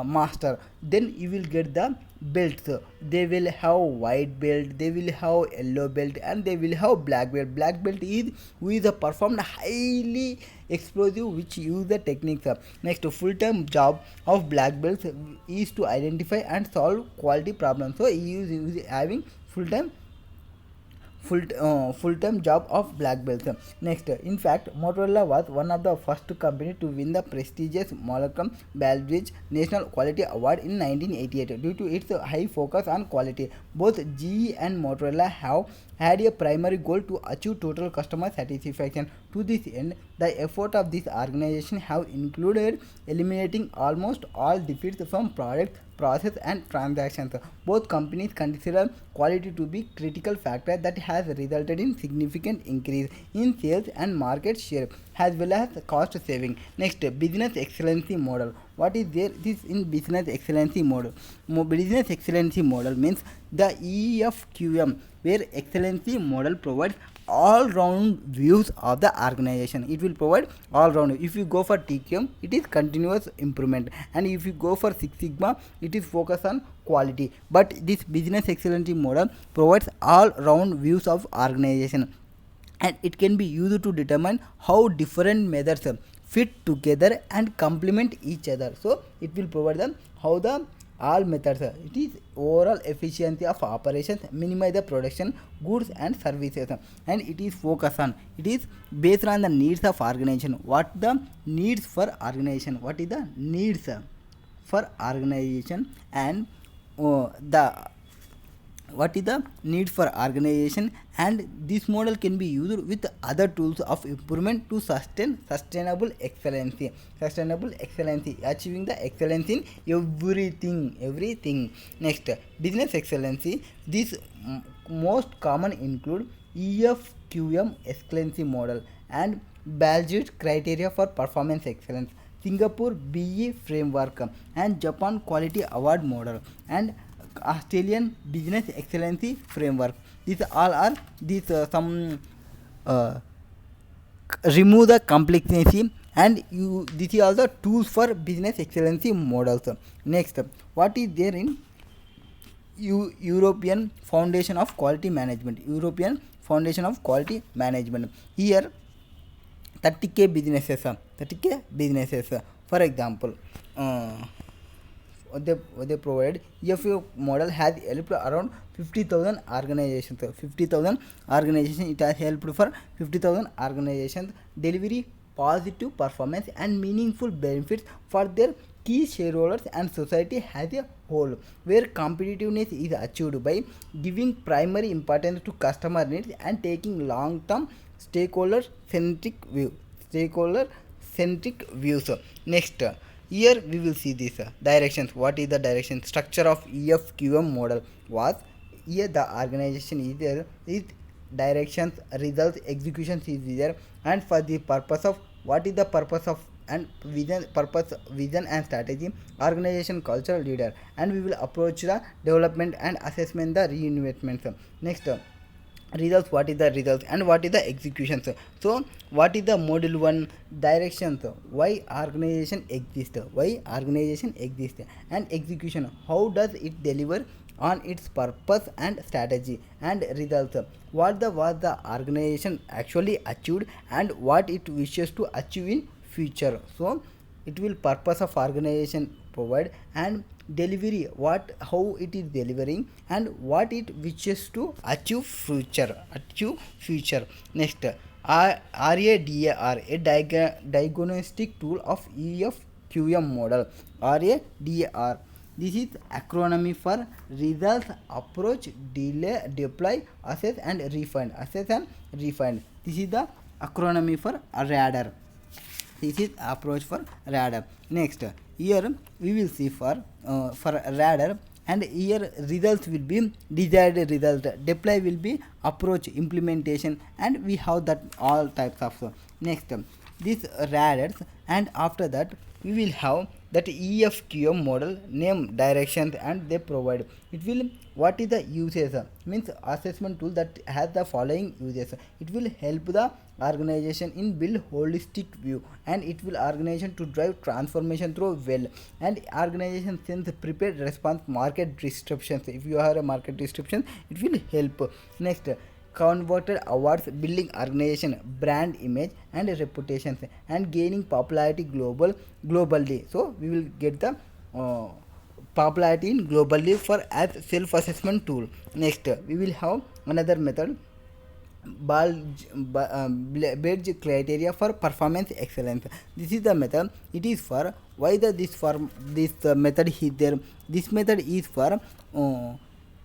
master, then you will get the belts. They will have white belt, they will have yellow belt, and they will have black belt. Black belt is who is performed highly explosive, which use the techniques. Next, full-time job of black belts is to identify and solve quality problems. So he is having full-time full-time job of black belts. Next, in fact, Motorola was one of the first company to win the prestigious Malcolm Baldrige National Quality Award in 1988 due to its high focus on quality. Both GE and Motorola have had a primary goal to achieve total customer satisfaction. To this end, the effort of this organization have included eliminating almost all defects from products, process and transactions. Both companies consider quality to be critical factor that has resulted in significant increase in sales and market share, as well as cost saving. Next, business excellency model. What is there? This in business excellency model. Business excellency model means the EFQM, where excellency model provides all round views of the organization. It will provide all round. If you go for TQM, it is continuous improvement, and if you go for Six Sigma, it is focus on quality. But this business excellency model provides all round views of organization, and it can be used to determine how different methods fit together and complement each other. So it will provide them how the all methods. It is overall efficiency of operations, minimize the production, goods and services, and it is focus on. It is based on the needs of organization. What the needs for organization? What is the needs for organization, and the what is the need for organization, and this model can be used with other tools of improvement to sustain sustainable excellency, achieving the excellence in everything. Next, business excellency. This most common include EFQM excellency model and Baljeet criteria for performance excellence, Singapore BE framework, and Japan quality award model, and Australian business excellency framework. These all are some remove the complexity, and this is also tools for business excellency models. Next, what is there in European Foundation of Quality Management? Here 30k businesses. For example, they provide EFQ model has helped around 50,000 organizations. It has helped for 50,000 organizations delivery positive performance and meaningful benefits for their key shareholders and society as a whole, where competitiveness is achieved by giving primary importance to customer needs and taking long-term stakeholder centric views. Next, here we will see this directions. What is the direction? Structure of EFQM model was here the organization is there, its directions, results, executions is there, and for the purpose of what is the purpose of and vision and strategy, organization cultural leader, and we will approach the development and assessment the reinvestments. Next, results, what is the results and what is the executions. So what is the module 1 directions, why organization exists, and execution, how does it deliver on its purpose and strategy, and results, what the was the organization actually achieved and what it wishes to achieve in future. So it will purpose of organization provide, and delivery, what how it is delivering and what it wishes to achieve future. Next, RADAR, a diagnostic tool of EFQM model. RADAR, this is acronym for results, approach, delay, deploy, assess and refine. This is the acronym for radar. This is approach for radar. Next, here we will see for radar, and here results will be desired result, deploy will be approach implementation, and we have that all types of. Next, these radars, and after that we will have that EFQM model name, directions, and they provide. It will, what is the uses, means assessment tool that has the following uses. It will help the organization in build holistic view, and it will organization to drive transformation through well, and organization sense prepared response market disruptions. If you have a market disruption, it will help. Next, converted awards, building organization brand image and reputations, and gaining popularity globally. So we will get the popularity in globally for as self assessment tool. Next, we will have another method, badge criteria for performance excellence. This is the method. It is for why the this method is there. This method is for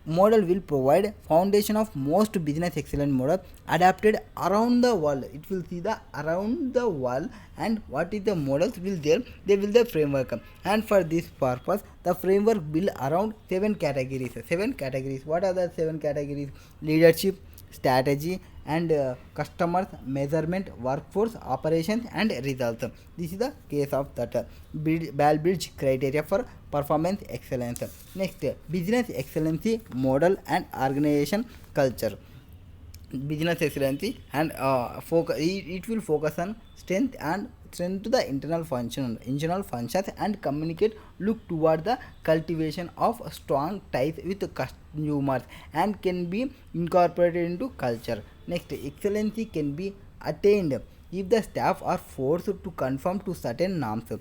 model will provide foundation of most business excellence model adapted around the world. It will see the around the world, and what is the models will there, they will the framework, and for this purpose the framework build around 7 categories. What are the 7 categories? Leadership, strategy, and customers, measurement, workforce, operations, and results. This is the case of that bridge criteria for performance excellence. Next, business excellency model and organization culture. Business excellency and it will focus on strength to the internal functions and communicate, look toward the cultivation of strong ties with consumers, and can be incorporated into culture. Next, excellency can be attained if the staff are forced to conform to certain norms.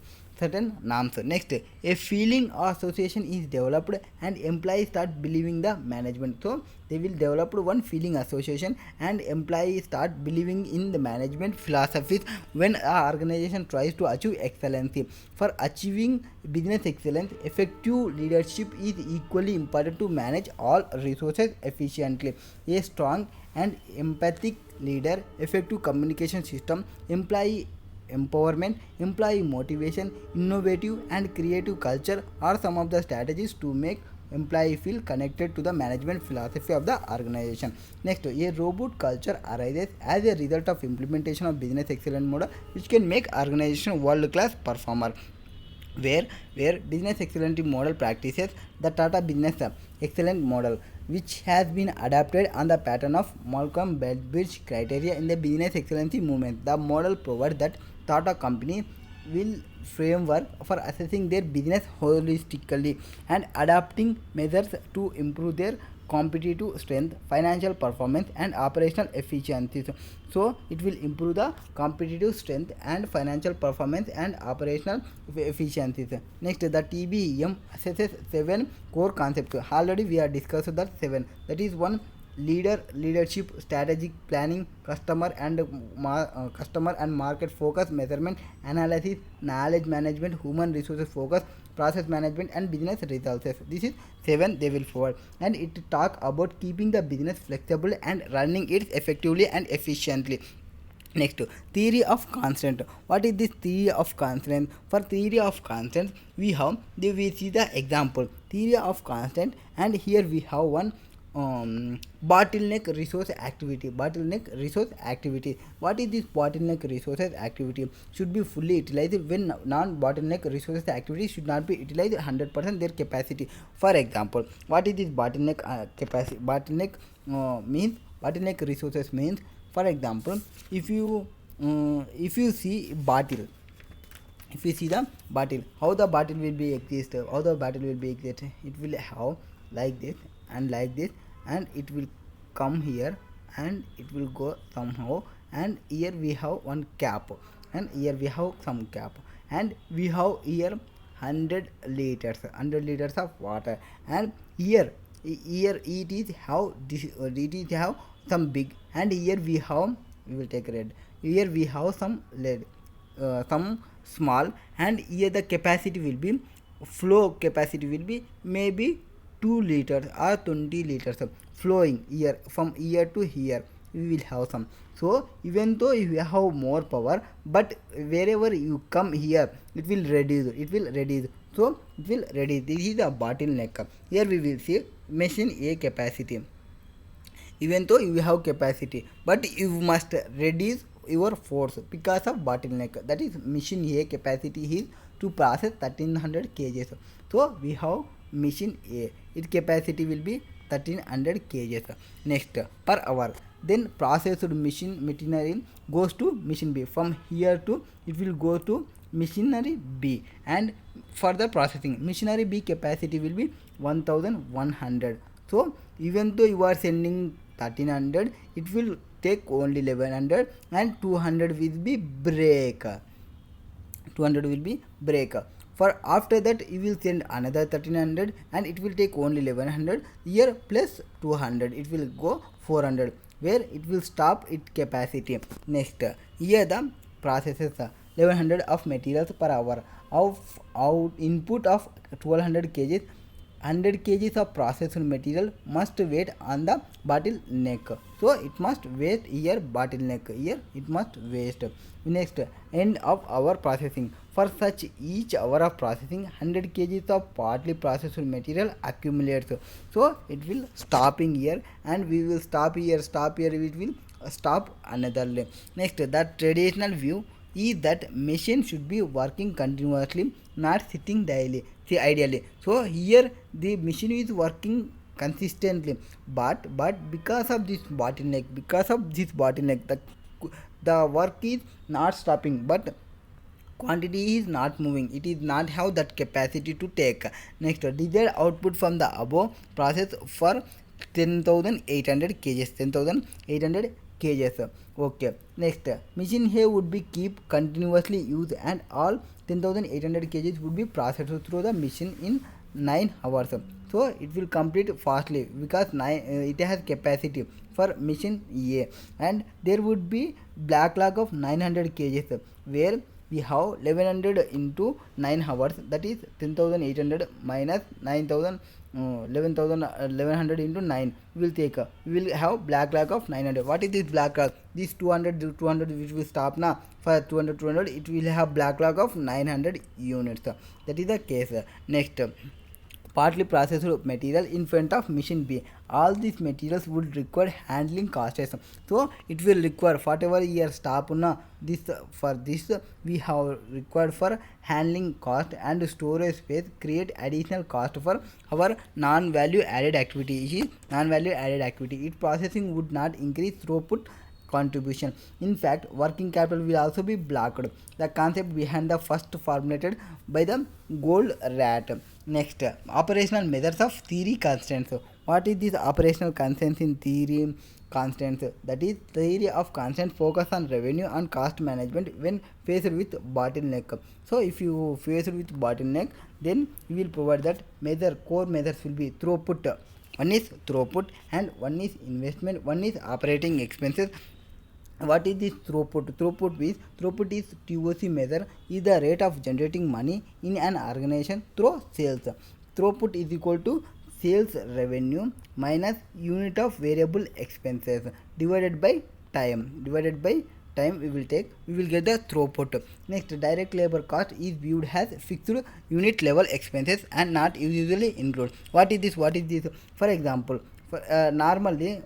Next, a feeling or association is developed and employees start believing the management. So they will develop one feeling association, and employees start believing in the management philosophies when a organization tries to achieve excellency. For achieving business excellence, effective leadership is equally important to manage all resources efficiently. A strong and empathic leader, effective communication system, employee empowerment, employee motivation, innovative and creative culture are some of the strategies to make employee feel connected to the management philosophy of the organization. Next, a robust culture arises as a result of implementation of business excellence model, which can make organization world class performer. Where business excellence model practices the Tata business excellence model, which has been adapted on the pattern of Malcolm Baldrige criteria in the business excellence movement. The model provides that Tata company will framework for assessing their business holistically and adapting measures to improve their competitive strength, financial performance, and operational efficiencies. So it will improve the competitive strength and financial performance and operational efficiencies. Next, the TBEM assesses 7 core concepts. Already we have discussed that 7. That is one, leadership, strategic planning, customer and market focus, measurement analysis, knowledge management, human resources focus, process management, and business results. This is 7 they will forward, and it talk about keeping the business flexible and running it effectively and efficiently. Next, theory of constant. What is this theory of constant? For theory of constant, we see the example theory of constant, and here we have one bottleneck resource activity. What is this bottleneck resources activity? Should be fully utilized when non-bottleneck resources activity should not be utilized 100% their capacity. For example, what is this bottleneck capacity? Bottleneck means Bottleneck resources means, for example, if you see bottle, if you see the bottle, how the bottle will be exist, how the bottle will be exist, it will have like this and like this, and it will come here and it will go somehow, and here we have one cap, and here we have some cap, and we have here 100 liters of water, and here it is how this, it is have some big, and here we will take red, here we have some lead, some small, and here the capacity will be, flow capacity will be maybe 2 liters or 20 liters flowing here from here to here, we will have some. So even though you have more power, but wherever you come here it will reduce, so it will reduce. This is a bottleneck. Here we will see machine A capacity, even though you have capacity, but you must reduce your force because of bottleneck. That is machine A capacity is to process 1300 kgs. So we have machine A, its capacity will be 1300 kgs. Next, per hour, then processed machine machinery goes to machine B. From here to it will go to machinery B, and further processing machinery B capacity will be 1100. So even though you are sending 1300, it will take only 1100, and 200 will be break, 200 will be break. For after that you will send another 1300, and it will take only 1100, here plus 200 it will go 400, where it will stop its capacity. Next, here the processes 1100 of materials per hour, of out input of 1200 kgs, 100 kgs of processed material must wait on the bottleneck. So it must wait here bottleneck, here it must waste. Next, end of hour processing. For such each hour of processing, 100 kgs of partly processed material accumulates. So it will stopping here, and we will stop here, it will stop another. Next, the traditional view is that machine should be working continuously, not sitting daily, ideally. So here the machine is working consistently, but because of this bottleneck, the work is not stopping, but quantity is not moving, it is not have that capacity to take. Next, desired output from the above process for 10,800 kgs. Okay. Next, machine here would be keep continuously used, and all 10,800 kgs would be processed through the machine in 9 hours. So it will complete fastly because it has capacity for machine A, and there would be backlog of 900 kgs, where we have 1100 into 9 hours, that is 10,800 minus 9,000, 1100 into 9 we will take, we will have backlog of 900. What is this backlog? This 200 which will stop now, for 200 it will have backlog of 900 units. That is the case. Next, partly processed material in front of machine B. All these materials would require handling costs. So it will require whatever here stop na, this for this we have required for handling cost and storage space, create additional cost for our non-value added activity. Its processing would not increase throughput contribution. In fact, working capital will also be blocked. The concept behind the first formulated by the gold rat. Next, operational measures of theory constants. What is this operational constants in theory constants? That is, theory of constants focus on revenue and cost management when faced with bottleneck. So if you faced with bottleneck, then you will provide that measure. Core measures will be throughput. One is throughput and one is investment, one is operating expenses. What is this throughput? Throughput is TOC measure, is the rate of generating money in an organization through sales. Throughput is equal to sales revenue minus unit of variable expenses divided by time. We will get the throughput. Next, direct labor cost is viewed as fixed unit level expenses and not usually include. What is this? For example, normally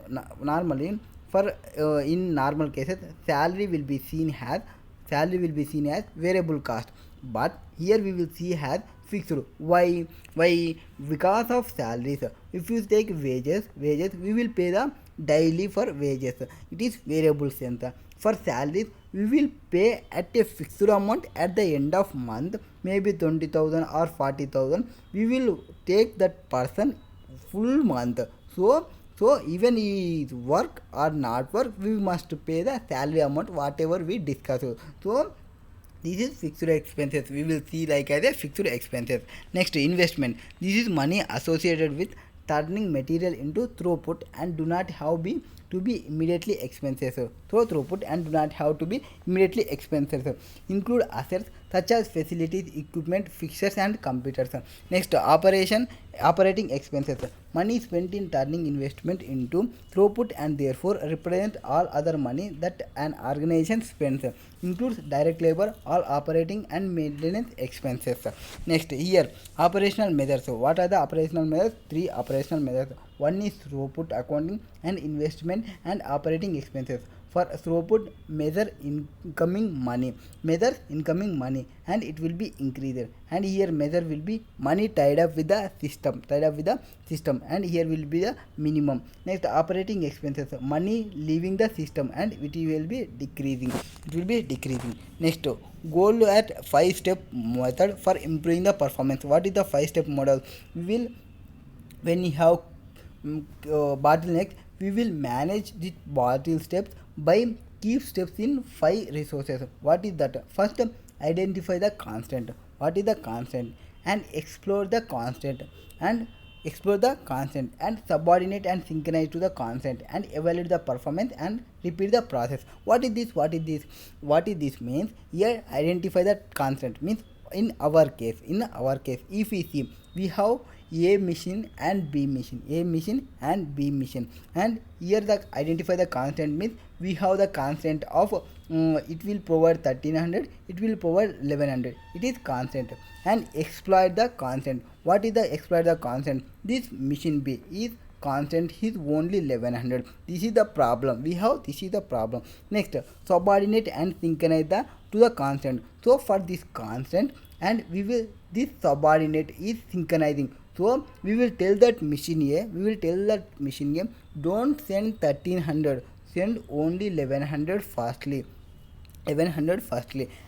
for in normal cases, salary will be seen as variable cost, but here we will see as fixed. Why? Because of salaries. If you take wages, we will pay the daily for wages. It is variable strength. For salaries, we will pay at a fixed amount at the end of month, maybe 20,000 or 40,000. We will take that person full month. So even is work or not work, we must pay the salary amount whatever we discuss. So this is fixed expenses. We will see like as a fixed expenses. Next, investment. This is money associated with turning material into throughput and do not have to be immediately expenses. So throughput and do not have to be immediately expenses. Include assets such as facilities, equipment, fixtures and computers. Next, operating expenses. Money spent in turning investment into throughput and therefore represent all other money that an organization spends. Includes direct labor, all operating and maintenance expenses. Next, here operational measures. What are the operational measures? 3 operational measures. One is throughput accounting and investment and operating expenses. For throughput, measures incoming money and it will be increased, and here measure will be money tied up with the system and here will be the minimum. Next, operating expenses, money leaving the system and it will be decreasing. Next, goal at 5-step method for improving the performance. What is the 5-step model? We will, when you have bottlenecks, we will manage the bottle steps by keep steps in 5 resources. What is that? First, identify the constant. What is the constant? And explore the constant and subordinate and synchronize to the constant and evaluate the performance and repeat the process. What is this means? Here identify the constant means in our case if we see we have A machine and B machine, and here the identify the constant means we have the constant of it will provide 1300, it will provide 1100, it is constant, and exploit the constant. What is the exploit the constant? This machine B is constant is only 1100. This is the problem we have. Next, subordinate and synchronize to the constant. So for this constant, and this subordinate is synchronizing. So we will tell that machine A, don't send 1300, send only 1100 fastly.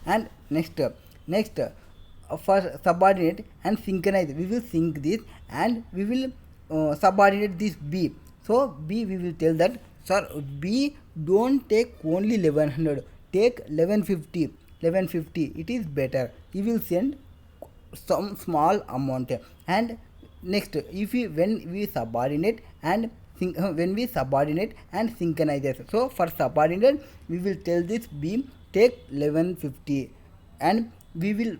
And next for subordinate and synchronize, we will sync this and we will subordinate this B. So B, we will tell that, sir, B don't take only 1100, take 1150, it is better. We will send some small amount. And next, when we subordinate and synchronize, so for subordinate we will tell this B take 1150 and we will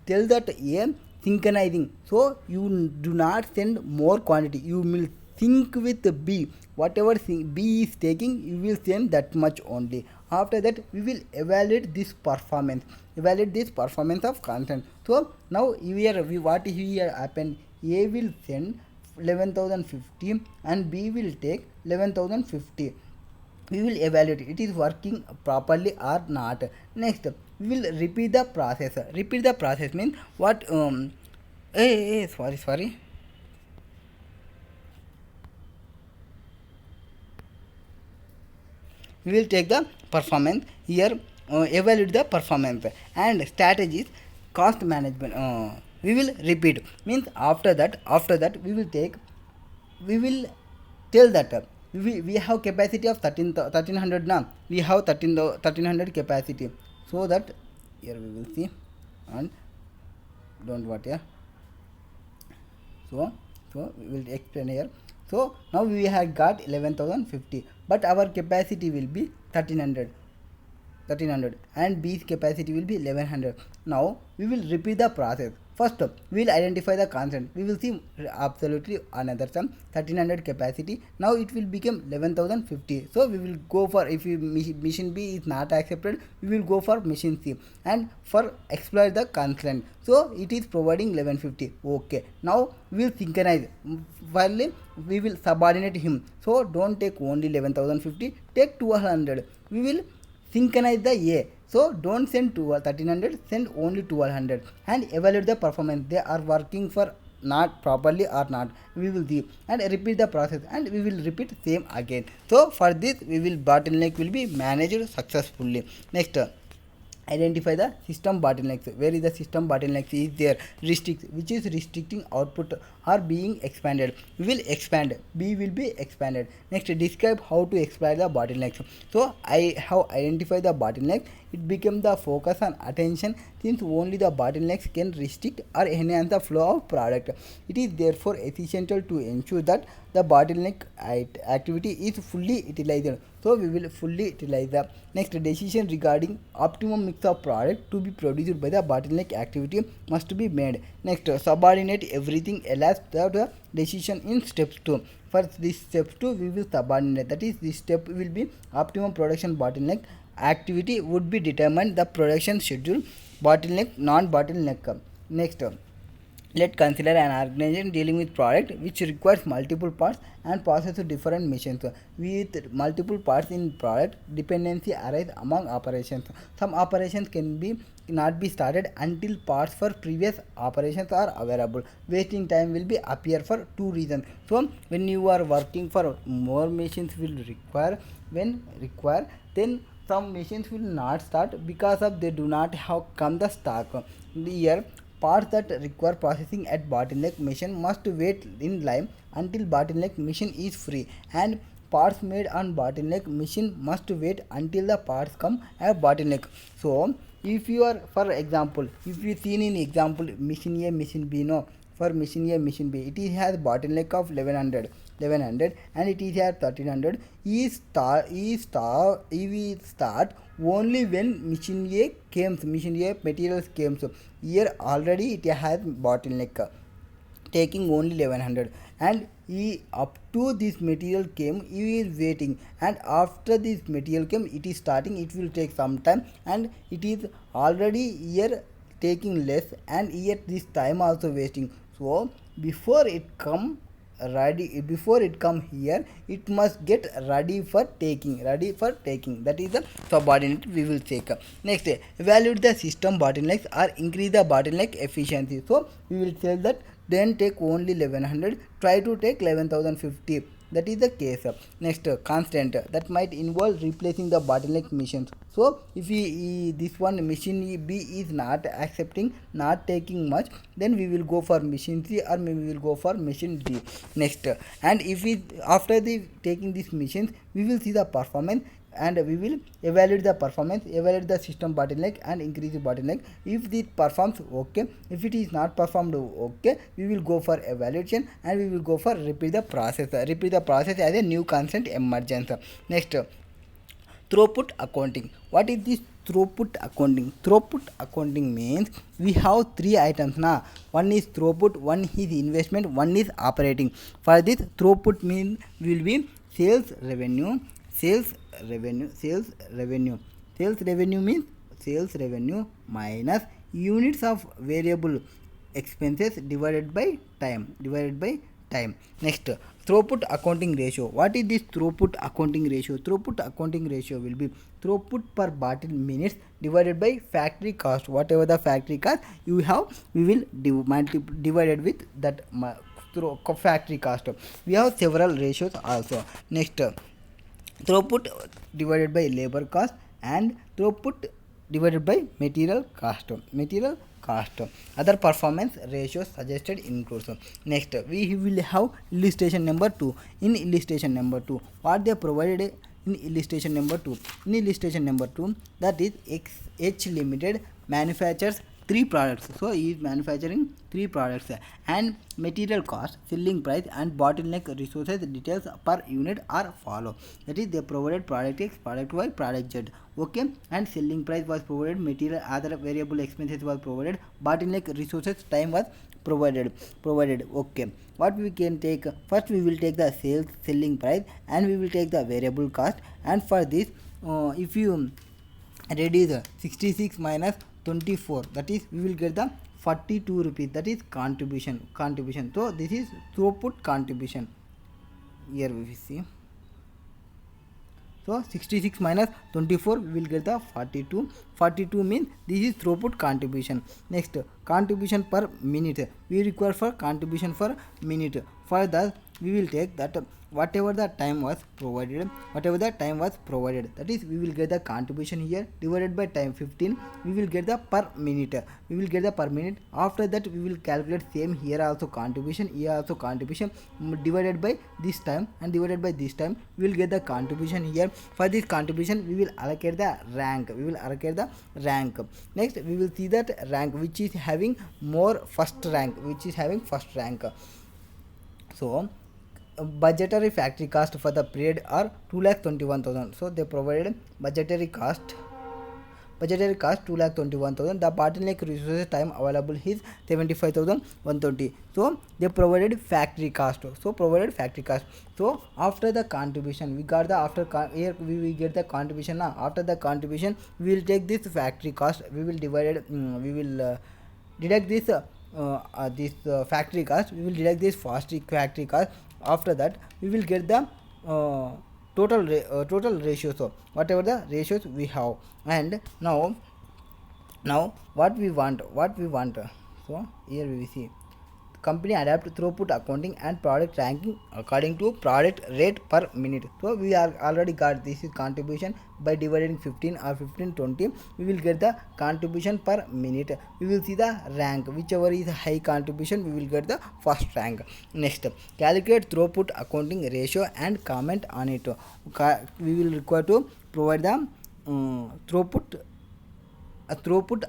tell that A synchronizing. So you do not send more quantity, you will sync with B. Whatever B is taking, you will send that much only. After that, we will evaluate this performance of constant. So now what here happened? A will send 11,050 and B will take 11,050. We will evaluate it is working properly or not. Next, we will repeat the process. Means what? Sorry. We will take the performance here, evaluate the performance and strategies, cost management. We will repeat, means after that we will tell that we have capacity of 1300 now. We have 1300 capacity, so that here we will see and don't what here. So we will explain here. So now we have got 11,050, but our capacity will be 1300 and B's capacity will be 1100. Now we will repeat the process. First, we will identify the constant. We will see absolutely another sum, 1300 capacity. Now it will become 11,050. So we will go for, if machine B is not accepted, we will go for machine C and for exploit the constant. So it is providing 1150. Okay. Now we will synchronize. Finally, we will subordinate him. So don't take only 11,050. Take 1200. We will synchronize the A. So don't send 1300, send only 1200 and evaluate the performance. They are working for not properly or not, we will see and repeat the process, and we will repeat same again. So for this we will bottleneck will be managed successfully. Next, identify the system bottlenecks. Where is the system bottlenecks is there? Restrict, which is restricting output or being expanded, we will expand, b will be expanded. Next, describe how to exploit the bottlenecks. So I have identified the bottleneck, it became the focus and attention, since only the bottlenecks can restrict or enhance the flow of product. It is therefore essential to ensure that the bottleneck activity is fully utilized. So we will fully utilize the. Next, decision regarding optimum mix of product to be produced by the bottleneck activity must be made. Next, subordinate everything else to the decision in steps 2. For this step 2 we will subordinate, that is this step will be optimum production bottleneck activity would be determined the production schedule, bottleneck, non-bottleneck. Next, let's consider an organization dealing with product which requires multiple parts and processes different machines. With multiple parts in product, dependency arise among operations. Some operations can be not be started until parts for previous operations are available. Wasting time will be appear for two reasons. So when you are working for more machines will require, when require, then some machines will not start because of they do not have come the stock. Here, parts that require processing at bottleneck machine must wait in line until bottleneck machine is free, and parts made on bottleneck machine must wait until the parts come at bottleneck. So if you are, for example, if you seen in example machine A, machine B, no, for machine A, machine B, it has bottleneck of 1100 and it is at 1300. He will start only when machine A materials came. So here already it has bottleneck taking only 1100, and he up to this material came he is waiting, and after this material came it is starting, it will take some time, and it is already here taking less, and here this time also wasting. So before it come here, it must get ready for taking, that is the subordinate we will take. Next, evaluate the system bottlenecks or increase the bottleneck efficiency. So we will tell that then take only 1100, try to take 11050, that is the case. Next, constant, that might involve replacing the bottleneck machines. So if this one machine B is not accepting, not taking much, then we will go for machine C, or maybe we will go for machine D. Next, and if we after the taking these machines we will see the performance, and we will evaluate the performance, evaluate the system bottleneck and increase the bottleneck. If it performs okay, if it is not performed okay, we will go for evaluation, and we will go for repeat the process as a new concept emergence. Next, throughput accounting. What is this throughput accounting? Throughput accounting means we have three items now. One is throughput, one is investment, one is operating. For this, throughput means will be sales revenue means sales revenue minus units of variable expenses divided by time. Next, throughput accounting ratio. What is this throughput accounting ratio? Throughput accounting ratio will be throughput per bottle minutes divided by factory cost. Whatever the factory cost you have, we will divided with that factory cost. We have several ratios also. Next, throughput divided by labor cost and throughput divided by material cost. Other performance ratios suggested includes. Next, we will have illustration number 2. In illustration number 2, what they provided in illustration number 2? In illustration number 2, that is H Limited manufactures 3 products. So he is manufacturing 3 products, and material cost, selling price and bottleneck resources details per unit are follow. That is, they provided product X, product Y, product Z. Okay, and selling price was provided, material other variable expenses was provided, bottleneck resources time was provided. Okay, what we can take? First we will take the selling price, and we will take the variable cost, and for this if you reduce 66 minus 24, that is we will get the 42 rupees, that is contribution. So this is throughput contribution. Here we see. So 66 minus 24, we will get the 42. 42 means this is throughput contribution. Next, contribution per minute. We require for contribution per minute. For that, we will take that whatever the time was provided, that is we will get the contribution here divided by time 15, we will get the per minute, after that we will calculate same here also contribution, divided by this time and divided by this time, we will get the contribution here. For this contribution we will allocate the rank, next we will see that rank which is having first rank. So budgetary factory cost for the period are 2,21,000. So they provided budgetary cost 2,21,000. The bottleneck resources time available is 75,120. So they provided factory cost. So after the contribution, we got the here we will get the contribution now. After the contribution, we will take this factory cost. We will deduct this factory cost. We will deduct this factory cost. After that, we will get the total ratio. So whatever the ratios we have, and now what we want. So here we will see company adapt throughput accounting and product ranking according to product rate per minute. So we are already got this is contribution by dividing 15 or 1520, we will get the contribution per minute. We will see the rank, whichever is high contribution we will get the first rank. Next, calculate throughput accounting ratio and comment on it. We will require to provide the throughput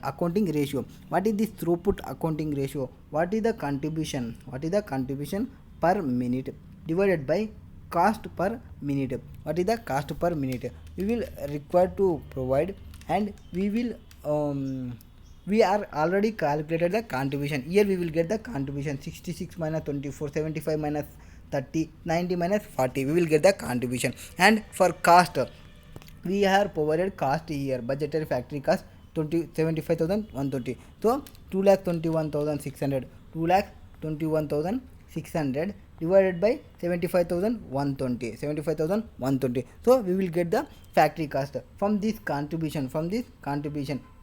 accounting ratio. What is this throughput accounting ratio? What is the contribution per minute divided by cost per minute? What is the cost per minute? We will require to provide, and we are already calculated the contribution. Here we will get the contribution 66 minus 24, 75 minus 30, 90 minus 40. We will get the contribution. And for cost, we have provided cost here, budgetary factory cost 75,120. So 2,21,600 divided by 75,120. So we will get the factory cost. From this contribution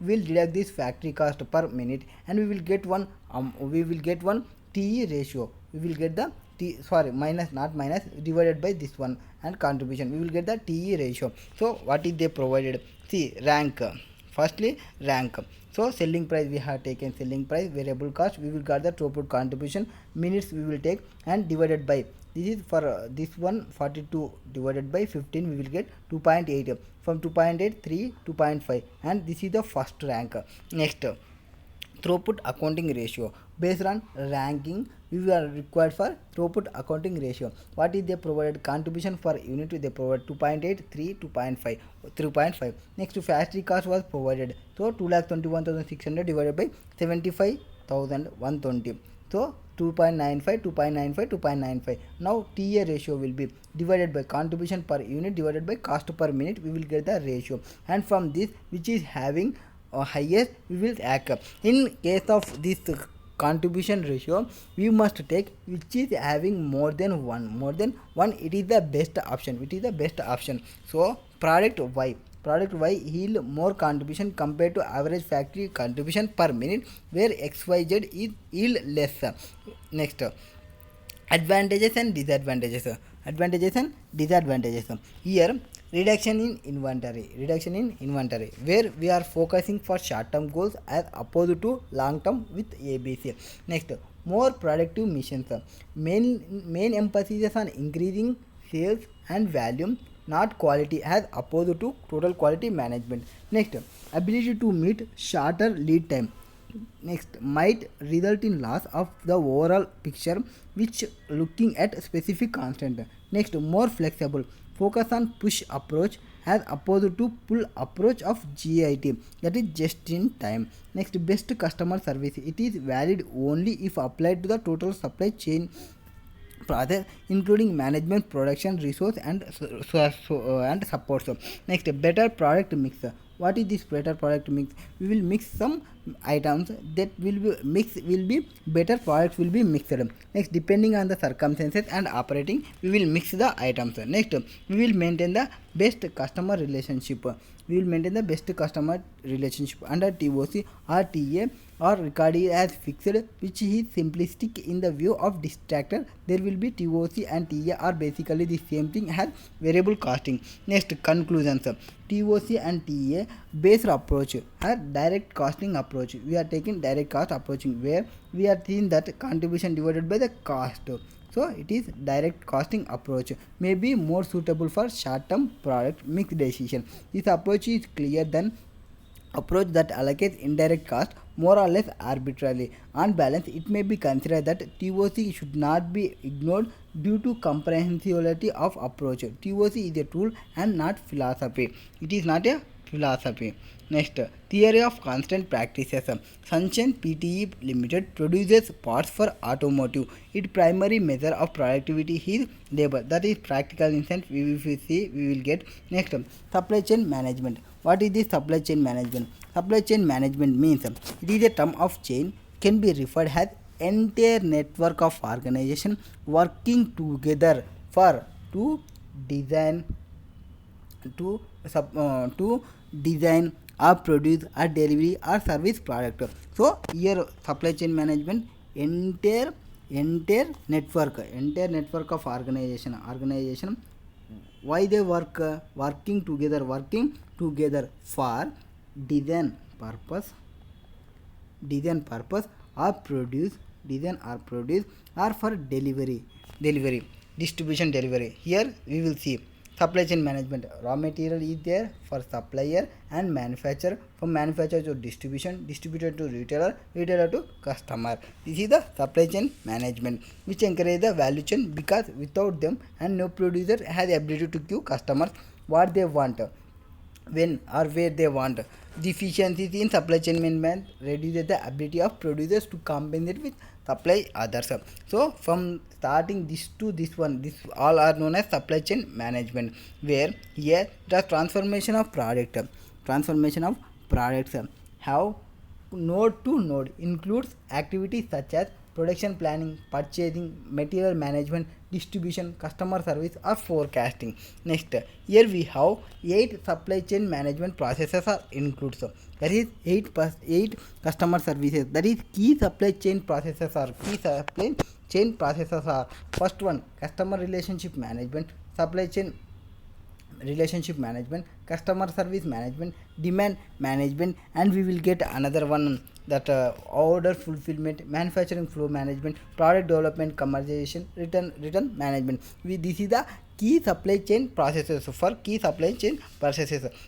we will deduct this factory cost per minute, and we will get one TE ratio. We will get the divided by this one and contribution. We will get the TE ratio. So what is they provided? See, rank. Firstly, rank. So selling price, we have taken selling price, variable cost, we will get the throughput contribution, minutes we will take, and divided by, this is for this one 42 divided by 15, we will get 2.8. From 2.8, 3, 2.5, and this is the first rank. Next, throughput accounting ratio. Based on ranking, we are required for throughput accounting ratio. What is they provided? Contribution per unit, they provide 2.8, 3, 2.5, 3.5. Next, factory cost was provided. So 2,21,600 divided by 75,120. So 2.95, 2.95, 2.95. Now TA ratio will be divided by contribution per unit divided by cost per minute. We will get the ratio, and from this, which is having highest, we will act. In case of this contribution ratio, we must take which is having more than one. It is the best option. So product Y yield more contribution compared to average factory contribution per minute, where XYZ is yield less. Next, advantages and disadvantages. Here, reduction in inventory, where we are focusing for short term goals as opposed to long term with ABC. Next, more productive missions. Main emphasis is on increasing sales and volume, not quality, as opposed to total quality management. Next, ability to meet shorter lead time. Next, might result in loss of the overall picture which looking at specific constant. Next, more flexible, focus on push approach as opposed to pull approach of GIT, that is just in time. Next, best customer service. It is valid only if applied to the total supply chain process, including management, production, resource, and support. Next, better product mix. What is this better product mix? We will mix some items that will be mixed, will be better products will be mixed. Next, depending on the circumstances and operating, we will mix the items. Next, we will maintain the best customer relationship. We will maintain the best customer relationship under TOC or TA or recorded as fixed, which is simplistic in the view of distractor. There will be TOC and TA are basically the same thing as variable costing. Next, conclusions. TOC and TA based approach are direct costing approach. We are taking direct cost approaching where we are seeing that contribution divided by the cost. So it is direct costing approach may be more suitable for short term product mix decision. This approach is clear than approach that allocates indirect cost more or less arbitrarily. On balance, it may be considered that TOC should not be ignored due to comprehensibility of approach. TOC is a tool and not philosophy. It is not a philosophy. Next, theory of constant practices. Sunshine Pte Limited produces parts for automotive. Its primary measure of productivity is labor. That is practical instance we will see, we will get. Next, supply chain management. What is this supply chain management? Supply chain management means it is a term of chain, can be referred as entire network of organization working together for to design to design or produce or delivery or service product. So here supply chain management entire network of organization why they working together for design purpose or produce or for delivery distribution delivery. Here we will see supply chain management. Raw material is there for supplier and manufacturer, from manufacturer to distributor to retailer to customer. This is the supply chain management which encourage the value chain, because without them and no producer has the ability to give customers what they want when or where they want. Deficiencies in supply chain management reduces the ability of producers to compensate with supply others. So from starting this to this one, this all are known as supply chain management, where here the transformation of products have node to node includes activities such as production planning, purchasing, material management, distribution, customer service or forecasting. Next, here we have 8 supply chain management processes are includes. That is 8 customer services. That is key supply chain processes are first one, customer relationship management, supply chain relationship management, customer service management, demand management, and we will get another one, that order fulfillment, manufacturing flow management, product development, commercialization, return management. This is the key supply chain processes.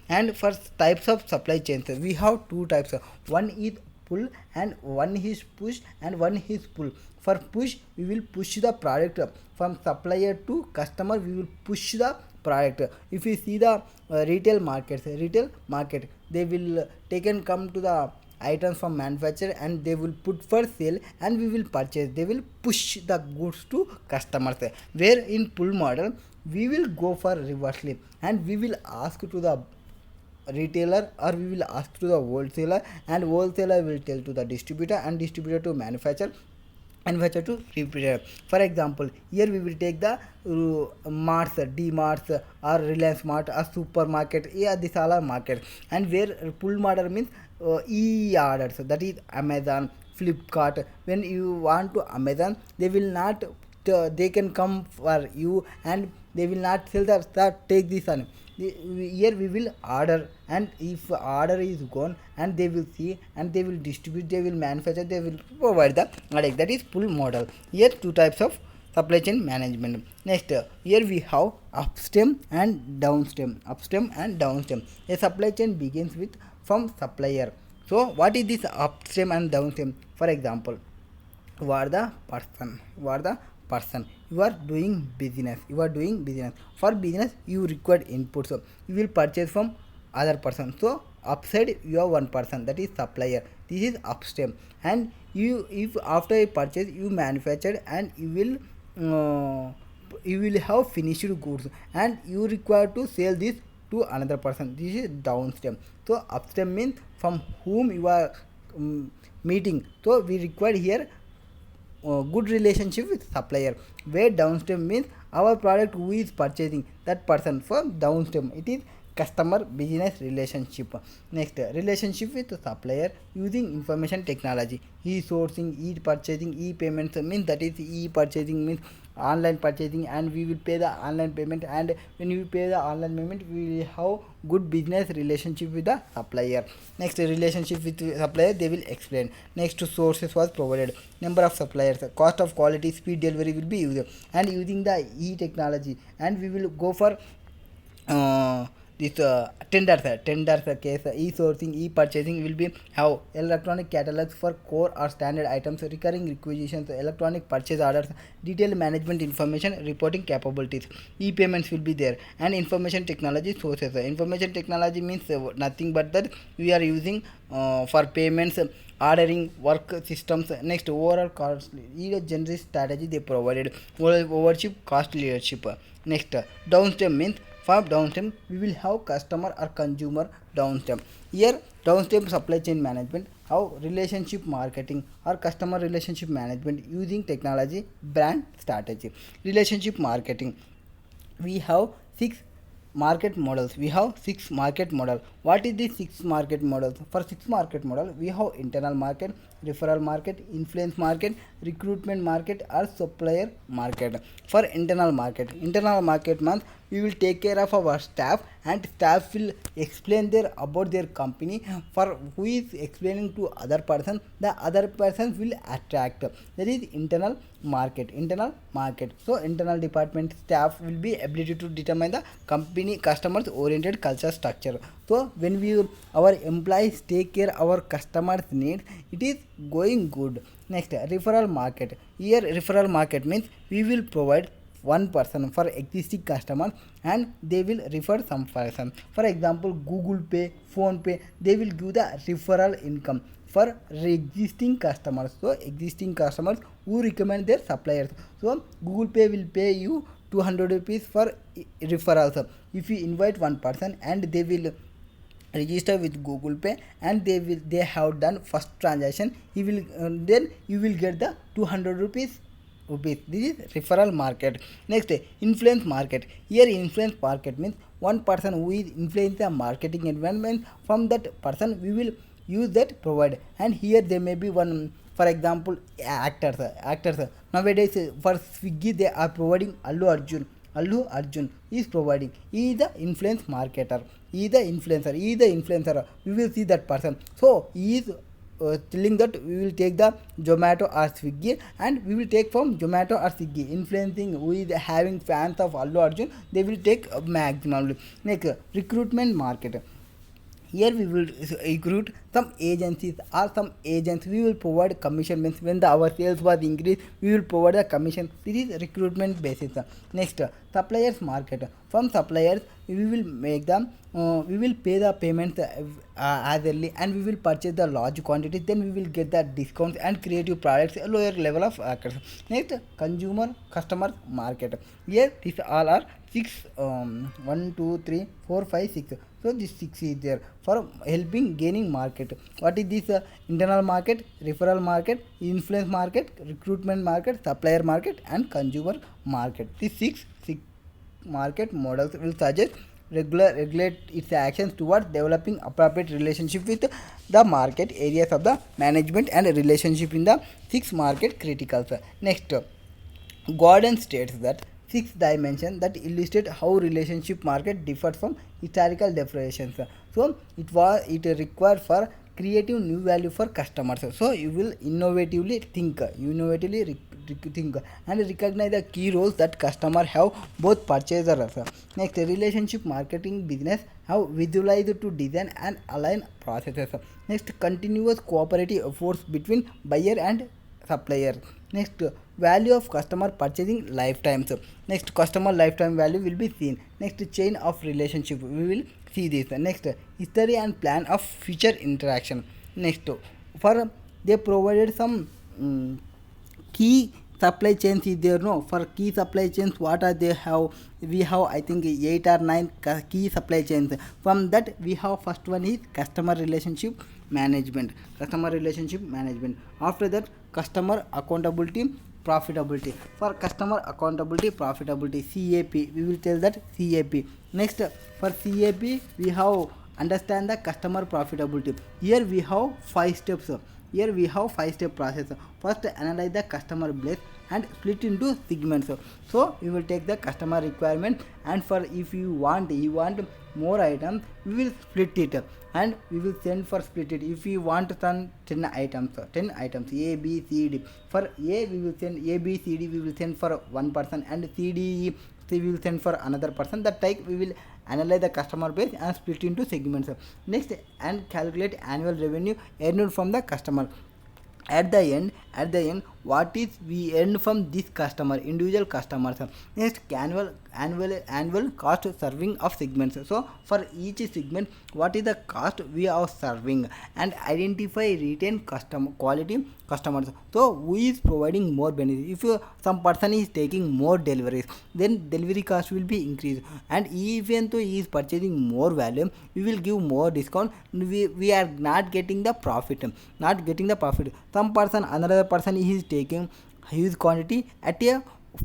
And for types of supply chains, we have 2 types. One is pull and one is push and one is pull. For push, we will push the product from supplier to customer. We will push the product. If you see the retail market, they will take and come to the items from manufacturer and they will put for sale and we will purchase. They will push the goods to customers. Where in pull model, we will go for reversely and we will ask to the retailer or we will ask to the wholesaler, and wholesaler will tell to the distributor and distributor to manufacturer to repair. For example, here we will take the marts, D-marts or Reliance Mart or supermarket. Yeah, this all are market. And where pull model means e-orders, that is Amazon, Flipkart. When you want to Amazon, they will not they can come for you and they will not sell that take this one. Here we will order, and if order is gone and they will see and they will distribute, they will manufacture, they will provide the product. That is pull model. Here 2 types of supply chain management. Next, here we have upstream and downstream. A supply chain begins with from supplier. So what is this upstream and downstream? For example, you are the person, you are doing business. For business you require input, so you will purchase from other person. So upside you have one person, that is supplier. This is upstream. And you, if after a purchase you manufacture and you will have finished goods and you require to sell this to another person. This is downstream. So upstream means from whom you are meeting. So we require here good relationship with supplier, where downstream means our product who is purchasing, that person. For downstream it is customer business relationship. Next, relationship with supplier using information technology, e-sourcing, e-purchasing, e-payments means, that is e-purchasing means online purchasing, and we will pay the online payment, and when we pay the online payment we will have good business relationship with the supplier. Next, relationship with supplier they will explain. Next, sources was provided, number of suppliers, cost of quality, speed delivery will be used, and using the e-technology, and we will go for this tenders case, e-sourcing, e-purchasing will be have electronic catalogs for core or standard items, recurring requisitions, electronic purchase orders, detailed management information, reporting capabilities, e-payments will be there, and information technology sources. Information technology means nothing but that we are using for payments, ordering, work systems. Next, overall cost generous strategy they provided, overship cost leadership. Next, downstream means, for downstream we will have customer or consumer downstream. Here downstream supply chain management, how relationship marketing or customer relationship management using technology, brand strategy. Relationship marketing, we have six market model. What is the six market models? For six market model we have internal market, referral market, influence market, recruitment market, or supplier market. For internal market means we will take care of our staff, and staff will explain about their company. For who is explaining to other person, the other person will attract, that is internal market. So internal department staff will be ability to determine the company customers oriented culture structure. So when our employees take care our customers needs, it is going good. Next, referral market. Here referral market means we will provide one person for existing customers, and they will refer some person. For example, Google Pay, Phone Pay, they will give the referral income for existing customers. So existing customers who recommend their suppliers, so Google Pay will pay you 200 rupees for referrals. If you invite one person and they will register with Google Pay, and they have done first transaction, he will then you will get the 200 rupees. This is referral market. Next, influence market. Here influence market means one person who is influence the marketing environment, from that person we will use that provide. And here there may be one, for example, actors nowadays. For Swiggy they are providing Allu Arjun is providing, he is the influence marketer, he is the influencer, we will see that person. So he is telling that we will take the Zomato or Swiggy, and we will take from Zomato or Swiggy, influencing who is having fans of Allu Arjun, they will take maximum. Next, recruitment market. Here we will recruit some agencies or some agents, we will provide commission, means when our sales was increased we will provide the commission. This is recruitment basis. Next, suppliers market. From suppliers we will make them we will pay the payments as early, and we will purchase the large quantities, then we will get the discounts and creative products, a lower level of Next, customer market. Here these all are 6 1 2 3 4 5 6. So this 6 is there for helping gaining market. What is this? Internal market, referral market, influence market, recruitment market, supplier market, and consumer market. These six market models will suggest regulate its actions towards developing appropriate relationship with the market areas of the management, and relationship in the 6 market criticals. Next, Gordon states that 6 dimensions that illustrate how relationship market differs from historical definitions. So it required for creative new value for customers. So you will innovatively think and recognize the key roles that customer have, both purchasers. Next, relationship marketing business have visualized to design and align processes. Next, continuous cooperative efforts between buyer and supplier. Next, value of customer purchasing lifetimes. Next, customer lifetime value will be seen. Next, chain of relationship, we will see this. Next, history and plan of future interaction. Next, for they provided some key supply chains is there. No, for key supply chains, what are they have? We have I think 8 or 9 key supply chains. From that we have first one is customer relationship, management. Customer relationship management. After that, customer accountability, profitability. For customer accountability, profitability, CAP, we will tell that CAP. Next, for CAP, we have understand the customer profitability. Here we have 5 steps. Here we have 5-step process. First, analyze the customer base and split into segments. So we will take the customer requirement, and for if you want more items, we will split it and we will send for split it. If you want some 10 items A, B, C, D. For A we will send A, B, C, D we will send for one person, and C, D, E we will send for another person. That type we will analyze the customer base and split into segments. Next, and calculate annual revenue earned from the customer. At the end, what is we earn from this customer, individual customers. Next, annual cost serving of segments. So for each segment, what is the cost we are serving, and identify retain quality customers. So who is providing more benefit? If some person is taking more deliveries, then delivery cost will be increased, and even though he is purchasing more value, we will give more discount. We are not getting the profit. Some person, another person is taking huge quantity at a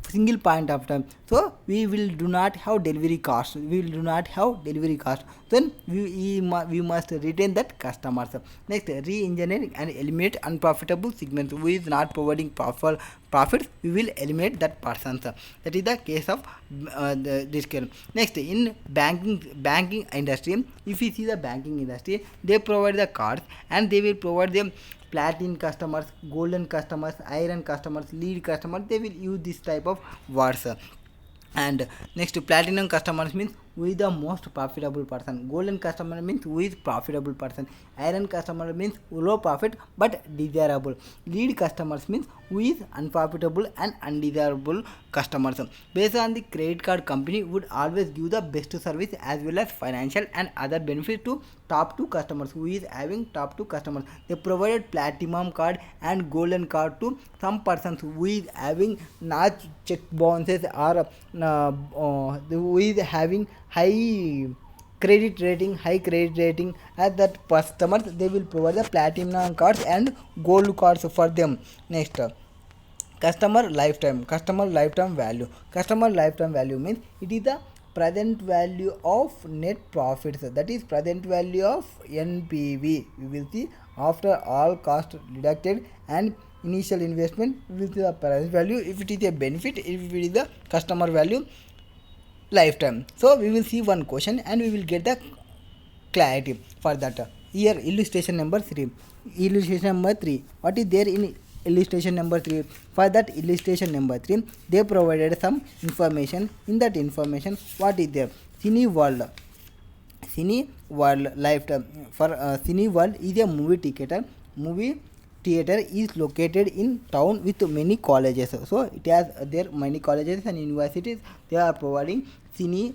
single point of time, so we will do not have delivery cost. Then we must retain that customers. Next, re-engineering and eliminate unprofitable segments. Who is not providing profits, we will eliminate that person. That is the case of this case. Next, in banking industry, if you see the banking industry, they provide the cards, and they will provide them platinum customers, golden customers, iron customers, lead customers. They will use this type of words. And next, platinum customers means who is the most profitable person. Golden customer means who is profitable person. Iron customer means low profit but desirable. Lead customers means who is unprofitable and undesirable customers. Based on the credit card company would always give the best service as well as financial and other benefits to top 2 customers. Who is having top 2 customers? They provided platinum card and golden card to some persons who is having large check bounces, or who is having high credit rating. As that customers, they will provide the platinum cards and gold cards for them. Next, customer lifetime value. Customer lifetime value means it is the present value of net profits, that is present value of NPV. We will see after all cost deducted and initial investment, we will see the present value. If it is a benefit, if it is the customer value lifetime. So we will see one question and we will get the clarity for that. Here illustration number 3. What is there in illustration number 3? For that illustration number 3, they provided some information. In that information, what is there? Cineworld lifetime. For Cineworld is a movie theater is located in town with many colleges. So it has there many colleges and universities. They are providing cine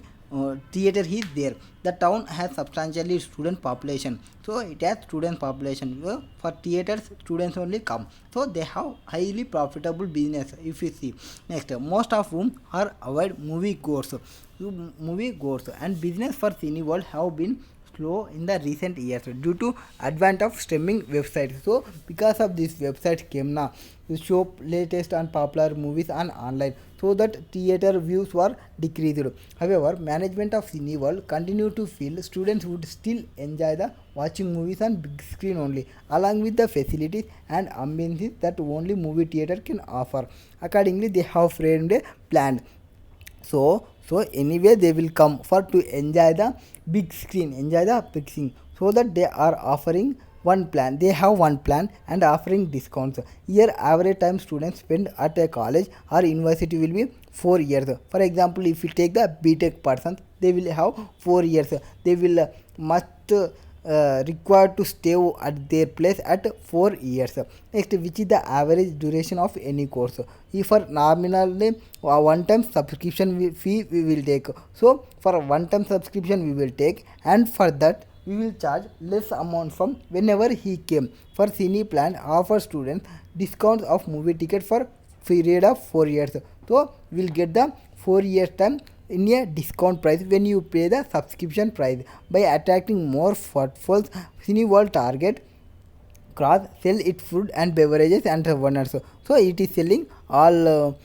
theater is there. The town has substantially student population, so it has student population. For theaters, students only come, so they have highly profitable business. If you see, next, most of whom are avoid movie goers, and business for Cineworld have been slow in the recent years due to advent of streaming websites. So because of this website came now to show latest and popular movies on online, so that theater views were decreased. However, management of Cineworld continue to feel students would still enjoy the watching movies on big screen only, along with the facilities and ambiences that only movie theater can offer. Accordingly, they have framed a plan. So anyway, they will come for to enjoy the big screen, so that they are offering one plan. They have one plan and offering discounts. Here, average time students spend at a college or university will be 4 years. For example, if you take the BTech persons, they will have 4 years. They will must required to stay at their place at 4 years. Next, which is the average duration of any course? If for nominally one time subscription fee we will take. So for one time subscription we will take, and for that we will charge less amount from whenever he came. For Cine plan offer students discounts of movie ticket for period of 4 years. So we will get the 4 years time in a discount price when you pay the subscription price. By attracting more footfalls, Cineworld target cross sell its food and beverages and runners. So it is selling all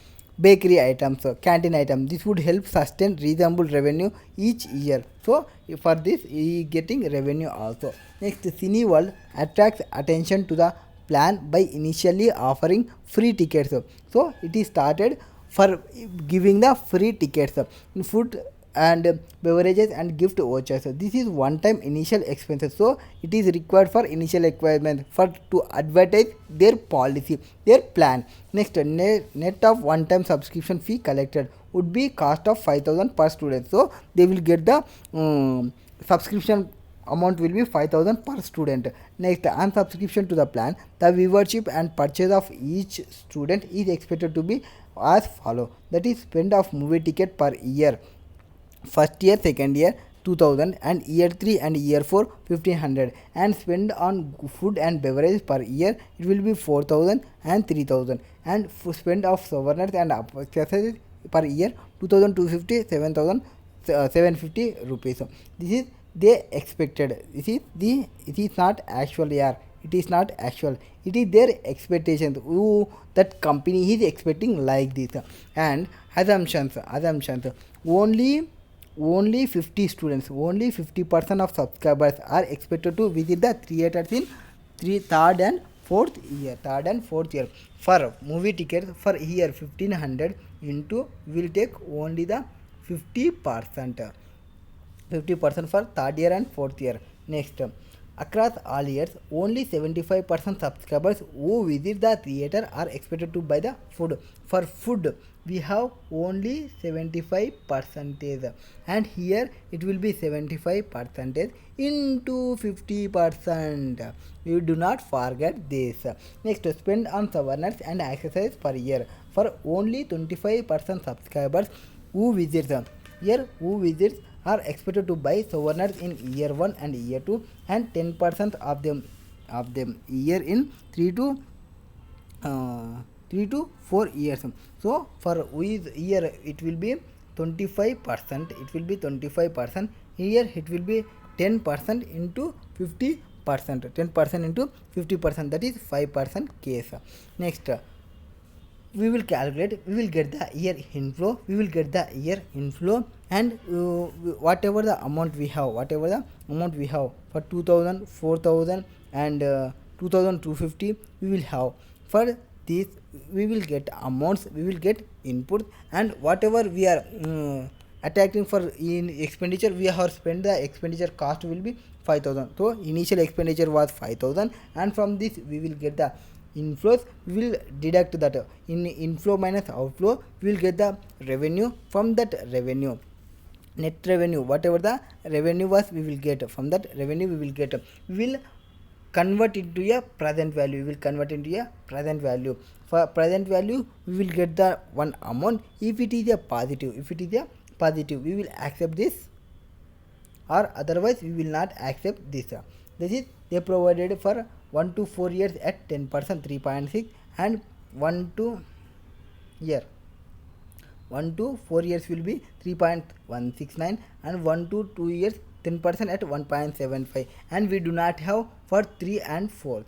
bakery items, canteen items. This would help sustain reasonable revenue each year. So for this he is getting revenue also. Next, Cineworld attracts attention to the plan by initially offering free tickets. So it is started for giving the free tickets in food and beverages and gift vouchers. This is one time initial expenses, so it is required for initial requirement for to advertise their policy, their plan. Next, net of one time subscription fee collected would be cost of 5,000 per student, so they will get the subscription amount will be 5,000 per student. Next, on subscription to the plan, the viewership and purchase of each student is expected to be as follow, that is spend of movie ticket per year, first year, second year 2000, and year 3 and year 4 1500, and spend on food and beverages per year it will be 4000 and 3000, and spend of souvenirs and accessories per year 2250 7000 750 rupees. This is they expected. It is not actual year, it is not actual, it is their expectations. That company is expecting like this. And assumptions only 50 students, only 50% of subscribers are expected to visit the theaters in third and fourth year. For movie tickets for year 1500 into will take only the 50% for third year and fourth year. Next, across all years only 75% subscribers who visit the theater are expected to buy the food. For food we have only 75%, and here it will be 75% into 50%. You do not forget this. Next, spend on souvenirs and accessories per year for only 25% subscribers who visits. Here who visits are expected to buy souvenirs in year 1 and year 2, and 10% of them year in 3 to 4 years. So for which year it will be 25%, here it will be 10% into 50%, 10% into 50%, that is 5% case. Next, we will calculate, we will get the year inflow, and whatever the amount we have for 2000 4000 and 2250 we will have. For this we will get amounts, we will get input, and whatever we are attacking for in expenditure, we have spent the expenditure cost will be 5000. So initial expenditure was 5000, and from this we will get the inflows. We will deduct that in inflow minus outflow, we will get the revenue. From that revenue, net revenue, whatever the revenue was, we will get. From that revenue we will get, we will convert into a present value. For present value we will get the one amount. If it is a positive, we will accept this, or otherwise we will not accept this. This is they provided for 1 to 4 years at 10% 3.6, and 1 to 4 years will be 3.169, and 1 to 2 years 10% at 1.75, and we do not have for 3 and 4.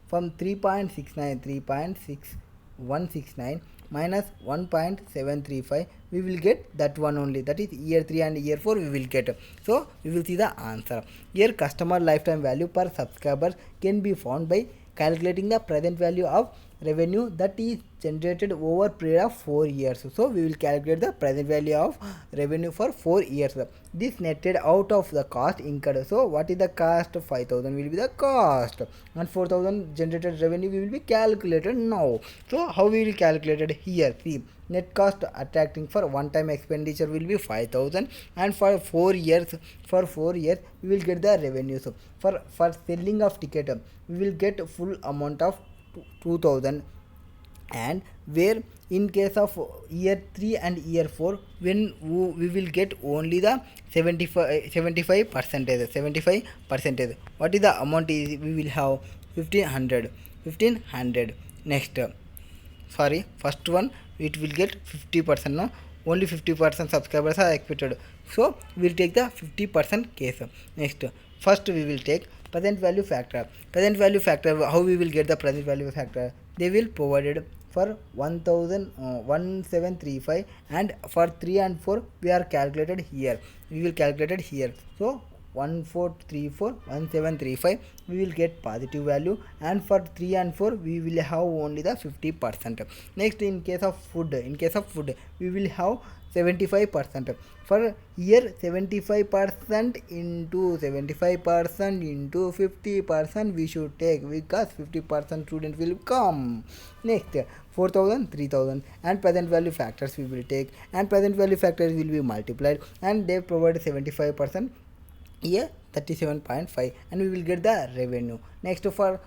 From 3.169 minus 1.735 we will get that one only, that is year 3 and year 4 we will get. So we will see the answer. Here customer lifetime value per subscriber can be found by calculating the present value of revenue that is generated over period of 4 years. So we will calculate the present value of revenue for 4 years. This netted out of the cost incurred. So what is the cost? 5000 will be the cost, and 4000 generated revenue we will be calculated now. So how we will calculate it? Here see, net cost attracting for one time expenditure will be 5000, and for 4 years we will get the revenue. So for selling of ticket we will get full amount of 2000, and where in case of year 3 and year 4 when we will get only the 75 percentage. What is the amount is we will have 1500. Next, first one it will get 50%. No, only 50% subscribers are expected, so we will take the 50% case. Next, first we will take present value factor. Present value factor, how we will get the present value factor? They will provided for 1735, and for 3 and 4 we are calculated here. We will calculated here. So 1434 1735 we will get positive value, and for 3 and 4 we will have only the 50%. Next, in case of food, we will have 75%. For here 75% into 75% into 50% we should take, because 50% student will come. Next, 4000 3000 and present value factors we will take, and present value factors will be multiplied, and they provide 75%, here 37.5, and we will get the revenue. Next, for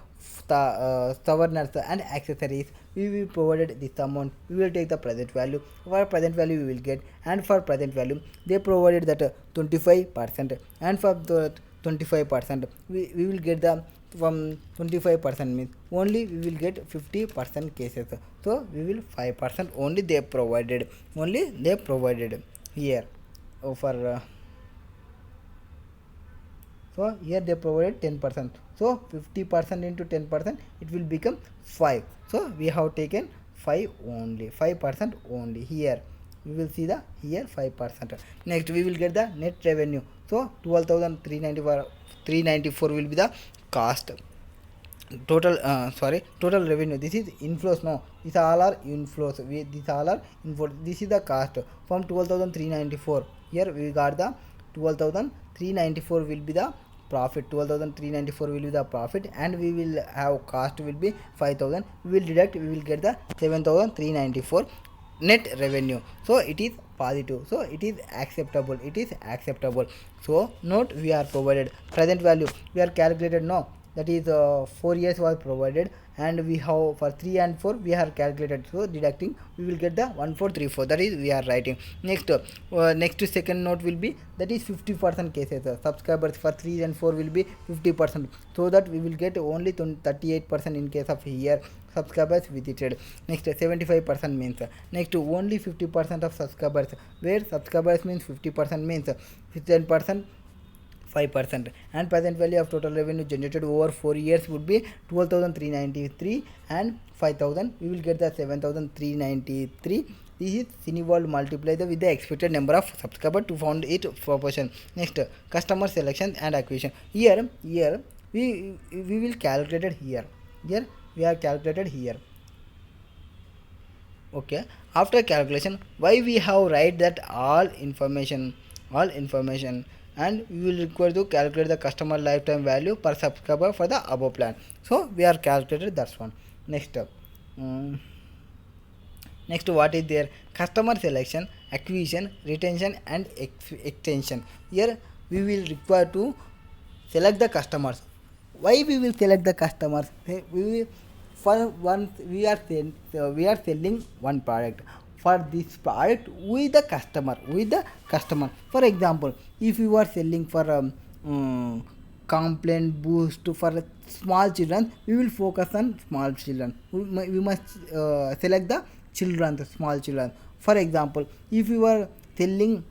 souvenirs and accessories we will provided this amount, we will take the present value. For present value we will get, and for present value they provided that 25%, and for the 25% we will get the, from 25% means only we will get 50% cases, so we will 5% only they provided, here. For so here they provided 10%, so 50% into 10% it will become 5, so we have taken 5% only here. We will see the here 5%. Next, we will get the net revenue. So 12,394 will be the cost. Total revenue, this is inflows. No, these all are inflows, this is the cost from 12,394. Here we got the 12,394 will be the profit, 12,394 will be the profit, and we will have cost will be 5,000. We will deduct, we will get the 7,394 net revenue. So it is positive, so it is acceptable, So note, we are provided present value, we are calculated now, that is 4 years was provided, and we have for 3 and 4 we are calculated, so deducting we will get the 1434, that is we are writing. Next, second note will be, that is 50% cases, subscribers for 3 and 4 will be 50%, so that we will get only 38% in case of here subscribers visited. Next, 75% means, next only 50% of subscribers, where subscribers means 50% means 10%, 5%, and present value of total revenue generated over 4 years would be 12,393 and 5,000. We will get the 7,393. This is Cineworld multiply with the expected number of subscribers to find its proportion. Next, customer selection and acquisition. Here we will calculate it here. Here we are calculated here. Okay. After calculation, why we have write that all information, and we will require to calculate the customer lifetime value per subscriber for the above plan. So we are calculated, that's one. Next, what is there? Customer selection, acquisition, retention, and extension. Here we will require to select the customers. Why we will select the customers? We are selling one product. For this product with the customer, for example, if you are selling for complaint boost for small children, we will focus on small children. We must select the small children. For example, if you are selling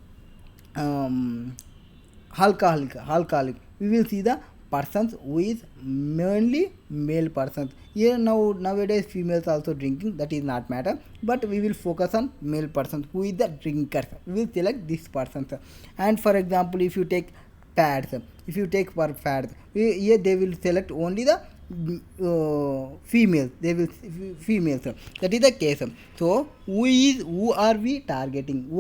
alcoholic, we will see the persons who is mainly male persons. Here nowadays females also drinking, that is not matter, but we will focus on male persons who is the drinkers. We will select these persons. And for example, if you take pads, for pads, here they will select only the females. That is the case. So who are we targeting,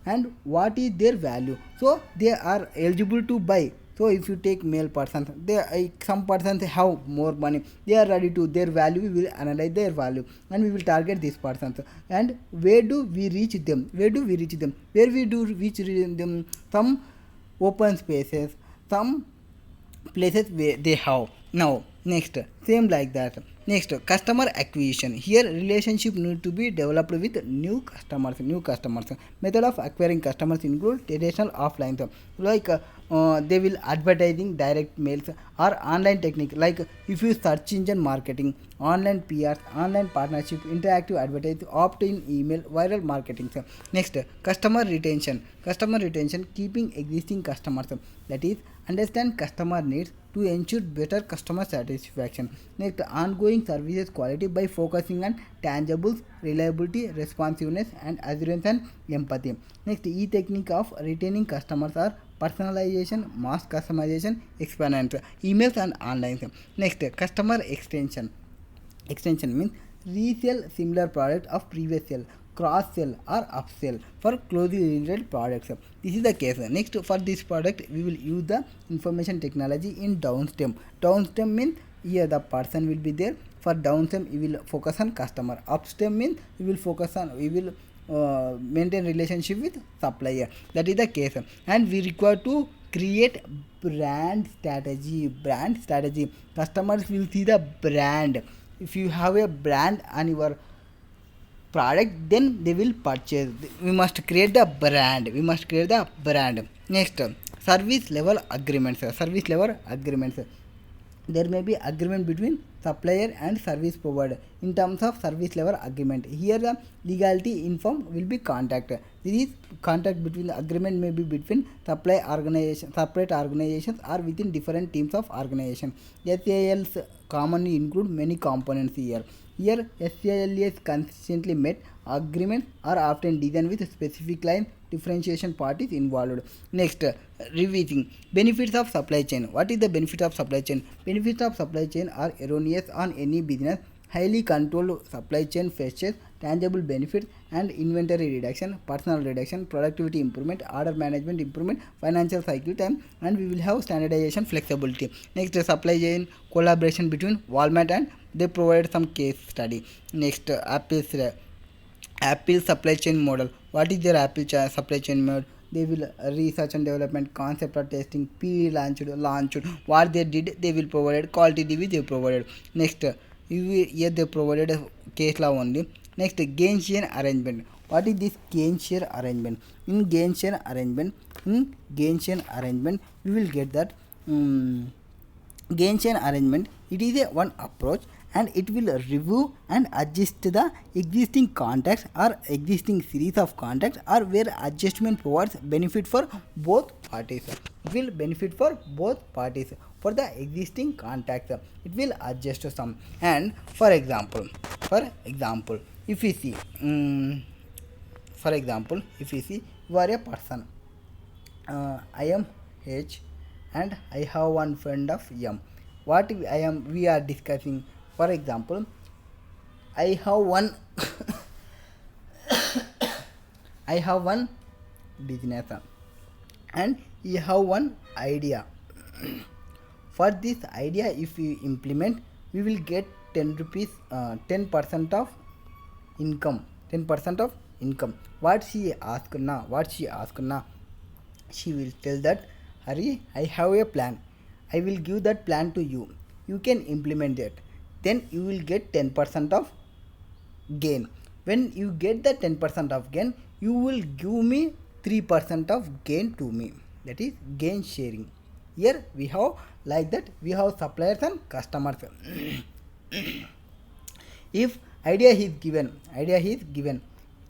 and what is their value? So they are eligible to buy. So if you take male persons, some persons have more money, they are ready to, their value, we will analyze their value, and we will target these persons. And where do we reach them? Where we do reach them? Some open spaces, some places where they have. Now next, same like that. Next, customer acquisition. Here relationship need to be developed with new customers. Method of acquiring customers include traditional offline, like they will advertising, direct mails, or online technique, like if you search engine marketing, online PRs, online partnership, interactive advertising, opt-in email, viral marketing. Next, customer retention, keeping existing customers, that is understand customer needs to ensure better customer satisfaction. Next, ongoing services quality by focusing on tangibles, reliability, responsiveness, and assurance and empathy. Next, e-technique of retaining customers are personalization, mass customization, expansion, emails and online. Next, customer extension means resell similar product of previous sale, cross sell or upsell for closely related products. This is the case. Next, for this product we will use the information technology in downstream. Downstream means here the person will be there. For downstream we will focus on customer. Upstream means we will maintain relationship with supplier. That is the case, and we require to create brand strategy. Customers will see the brand. If you have a brand on your product, then they will purchase. We must create the brand. Next, service level agreements. There may be agreement between supplier and service provider in terms of service level agreement. Here the legality inform will be contract. This is contract between the agreement may be between separate organizations or within different teams of organization. SALs commonly include many components here. Here SALs consistently met agreements are often designed with specific line differentiation parties involved. Next, revising benefits of supply chain. What is the benefit of supply chain? Benefits of supply chain are erroneous on any business. Highly controlled supply chain fetches tangible benefits and inventory reduction, personal reduction, productivity improvement, order management improvement, financial cycle time, and we will have standardization flexibility. Next, supply chain collaboration between Walmart and they provide some case study. Next, Apple supply chain model. What is their supply chain model? They will research and development, concept or testing, launched. What they did, they will provide quality DV they provided. Next, here they provided a case law only. Next, gain share arrangement. What is this gain share arrangement? In gain share arrangement, we will get that gain share arrangement. It is a one approach, and it will review and adjust the existing contracts or existing series of contracts, or where adjustment provides benefit for both parties. It will benefit for both parties. For the existing contracts, it will adjust some. And for example, if we see, you are a person. I am H, and I have one friend of M. We are discussing. For example, I have one business, and you have one idea. For this idea, if you implement, we will get 10 rupees, 10% of income. What she asked now? She will tell that, Hari, I have a plan. I will give that plan to you. You can implement it. Then you will get 10% of gain. When you get the 10% of gain, you will give me 3% of gain to me. That is gain sharing. Here we have like that. We have suppliers and customers. If idea is given,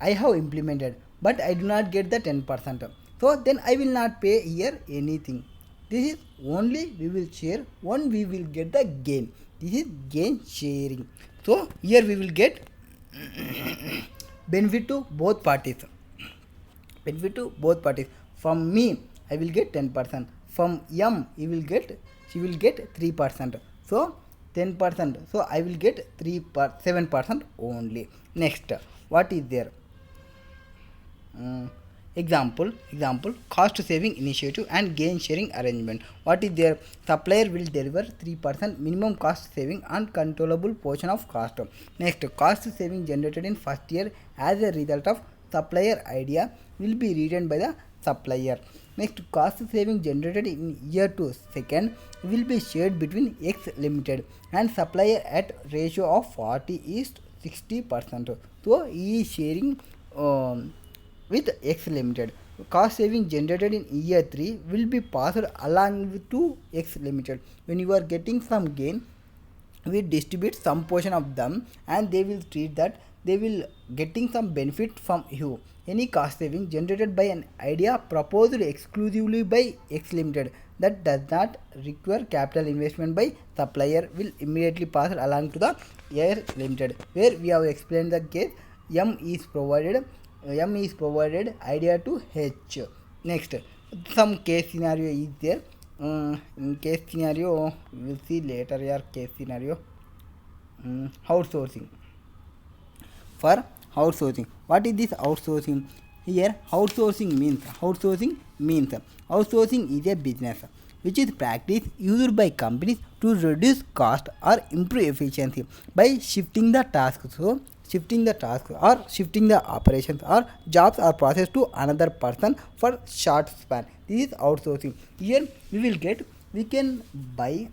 I have implemented, but I do not get the 10%. So then I will not pay here anything. This is only we will share, we will get the gain. This is gain sharing. So here we will get benefit to both parties. From me, I will get 10%. From M, she will get 3%. So 10%. So I will get 7% only. Next, what is there? Example, cost saving initiative and gain sharing arrangement. What is there? Supplier will deliver 3% minimum cost saving on controllable portion of cost. Next, cost saving generated in first year as a result of supplier idea will be retained by the supplier. Next, cost saving generated in year 2 second will be shared between X Limited and supplier at ratio of 40:60%. So he is sharing with X Limited. Cost saving generated in year 3 will be passed along to X Limited. When you are getting some gain, we distribute some portion of them, and they will treat that they will getting some benefit from you. Any cost saving generated by an idea proposed exclusively by X Limited, that does not require capital investment by supplier will immediately pass along to the air limited, where we have explained the case M is provided idea to H. Next, some case scenario is there. In case scenario we will see later here. Case scenario, outsourcing. For outsourcing, what is this outsourcing? Here outsourcing means outsourcing is a business which is practice used by companies to reduce cost or improve efficiency by shifting the tasks. So shifting the task or shifting the operations or jobs or process to another person for short span. This is outsourcing. Here we can buy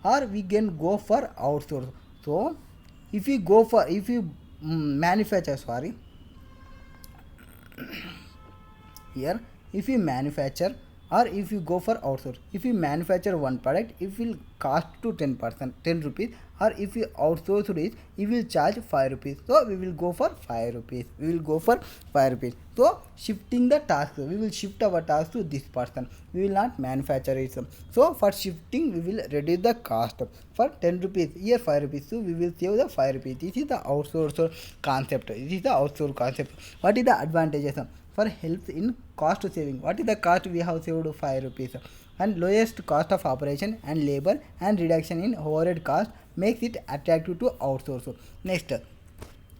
or we can go for outsource. So if you manufacture, here if you manufacture or if you go for outsource, if you manufacture one product, it will cost to 10 rupees, or if you outsource it, it will charge 5 rupees. So we will go for 5 rupees. So shifting the task, we will shift our task to this person. We will not manufacture it. So for shifting, we will reduce the cost. For 10 rupees, here 5 rupees. So we will save the 5 rupees. This is the outsource concept. What is the advantages? For helps in cost saving. What is the cost? We have saved 5 rupees. And lowest cost of operation and labor and reduction in overhead cost makes it attractive to outsource. Next,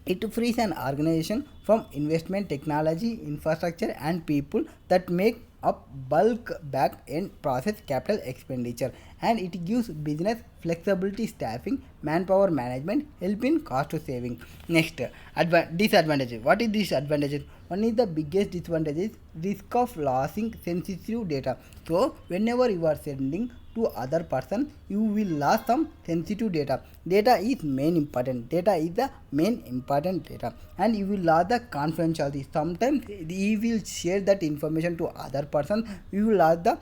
it frees an organization from investment, technology, infrastructure and people that make up bulk back end process capital expenditure, and it gives business flexibility, staffing, manpower management, help in cost saving. Next, disadvantages. What is disadvantages? One is the biggest disadvantage is risk of losing sensitive data. So whenever you are sending to other person, you will lose some sensitive data. Data is main important. Data is the main important data, and you will lose the confidentiality. Sometimes you will share that information to other person. You will lose the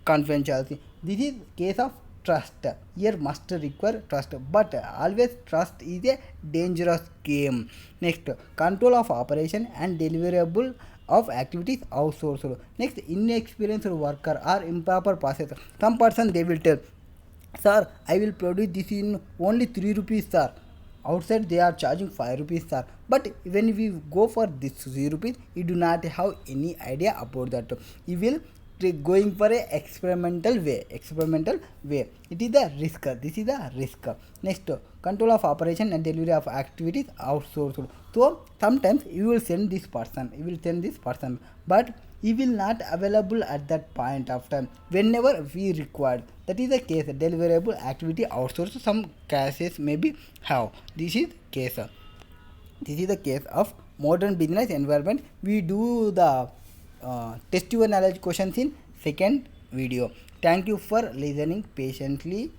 confidentiality. This is case of trust. Here must require trust, but always trust is a dangerous game. Next, control of operation and deliverable of activities outsourced. Next, inexperienced worker or improper process. Some person they will tell, sir, I will produce this in only 3 rupees, sir. Outside they are charging 5 rupees, sir. But when we go for this 3 rupees, you do not have any idea about that. You will going for a experimental way. It is the risk. This is the risk. Next, control of operation and delivery of activities outsourced. So sometimes you will send this person, but he will not available at that point of time whenever we required. That is the case. Deliverable activity outsourced. Some cases maybe have. This is the case of modern business environment. We do the test your knowledge questions in second video. Thank you for listening patiently.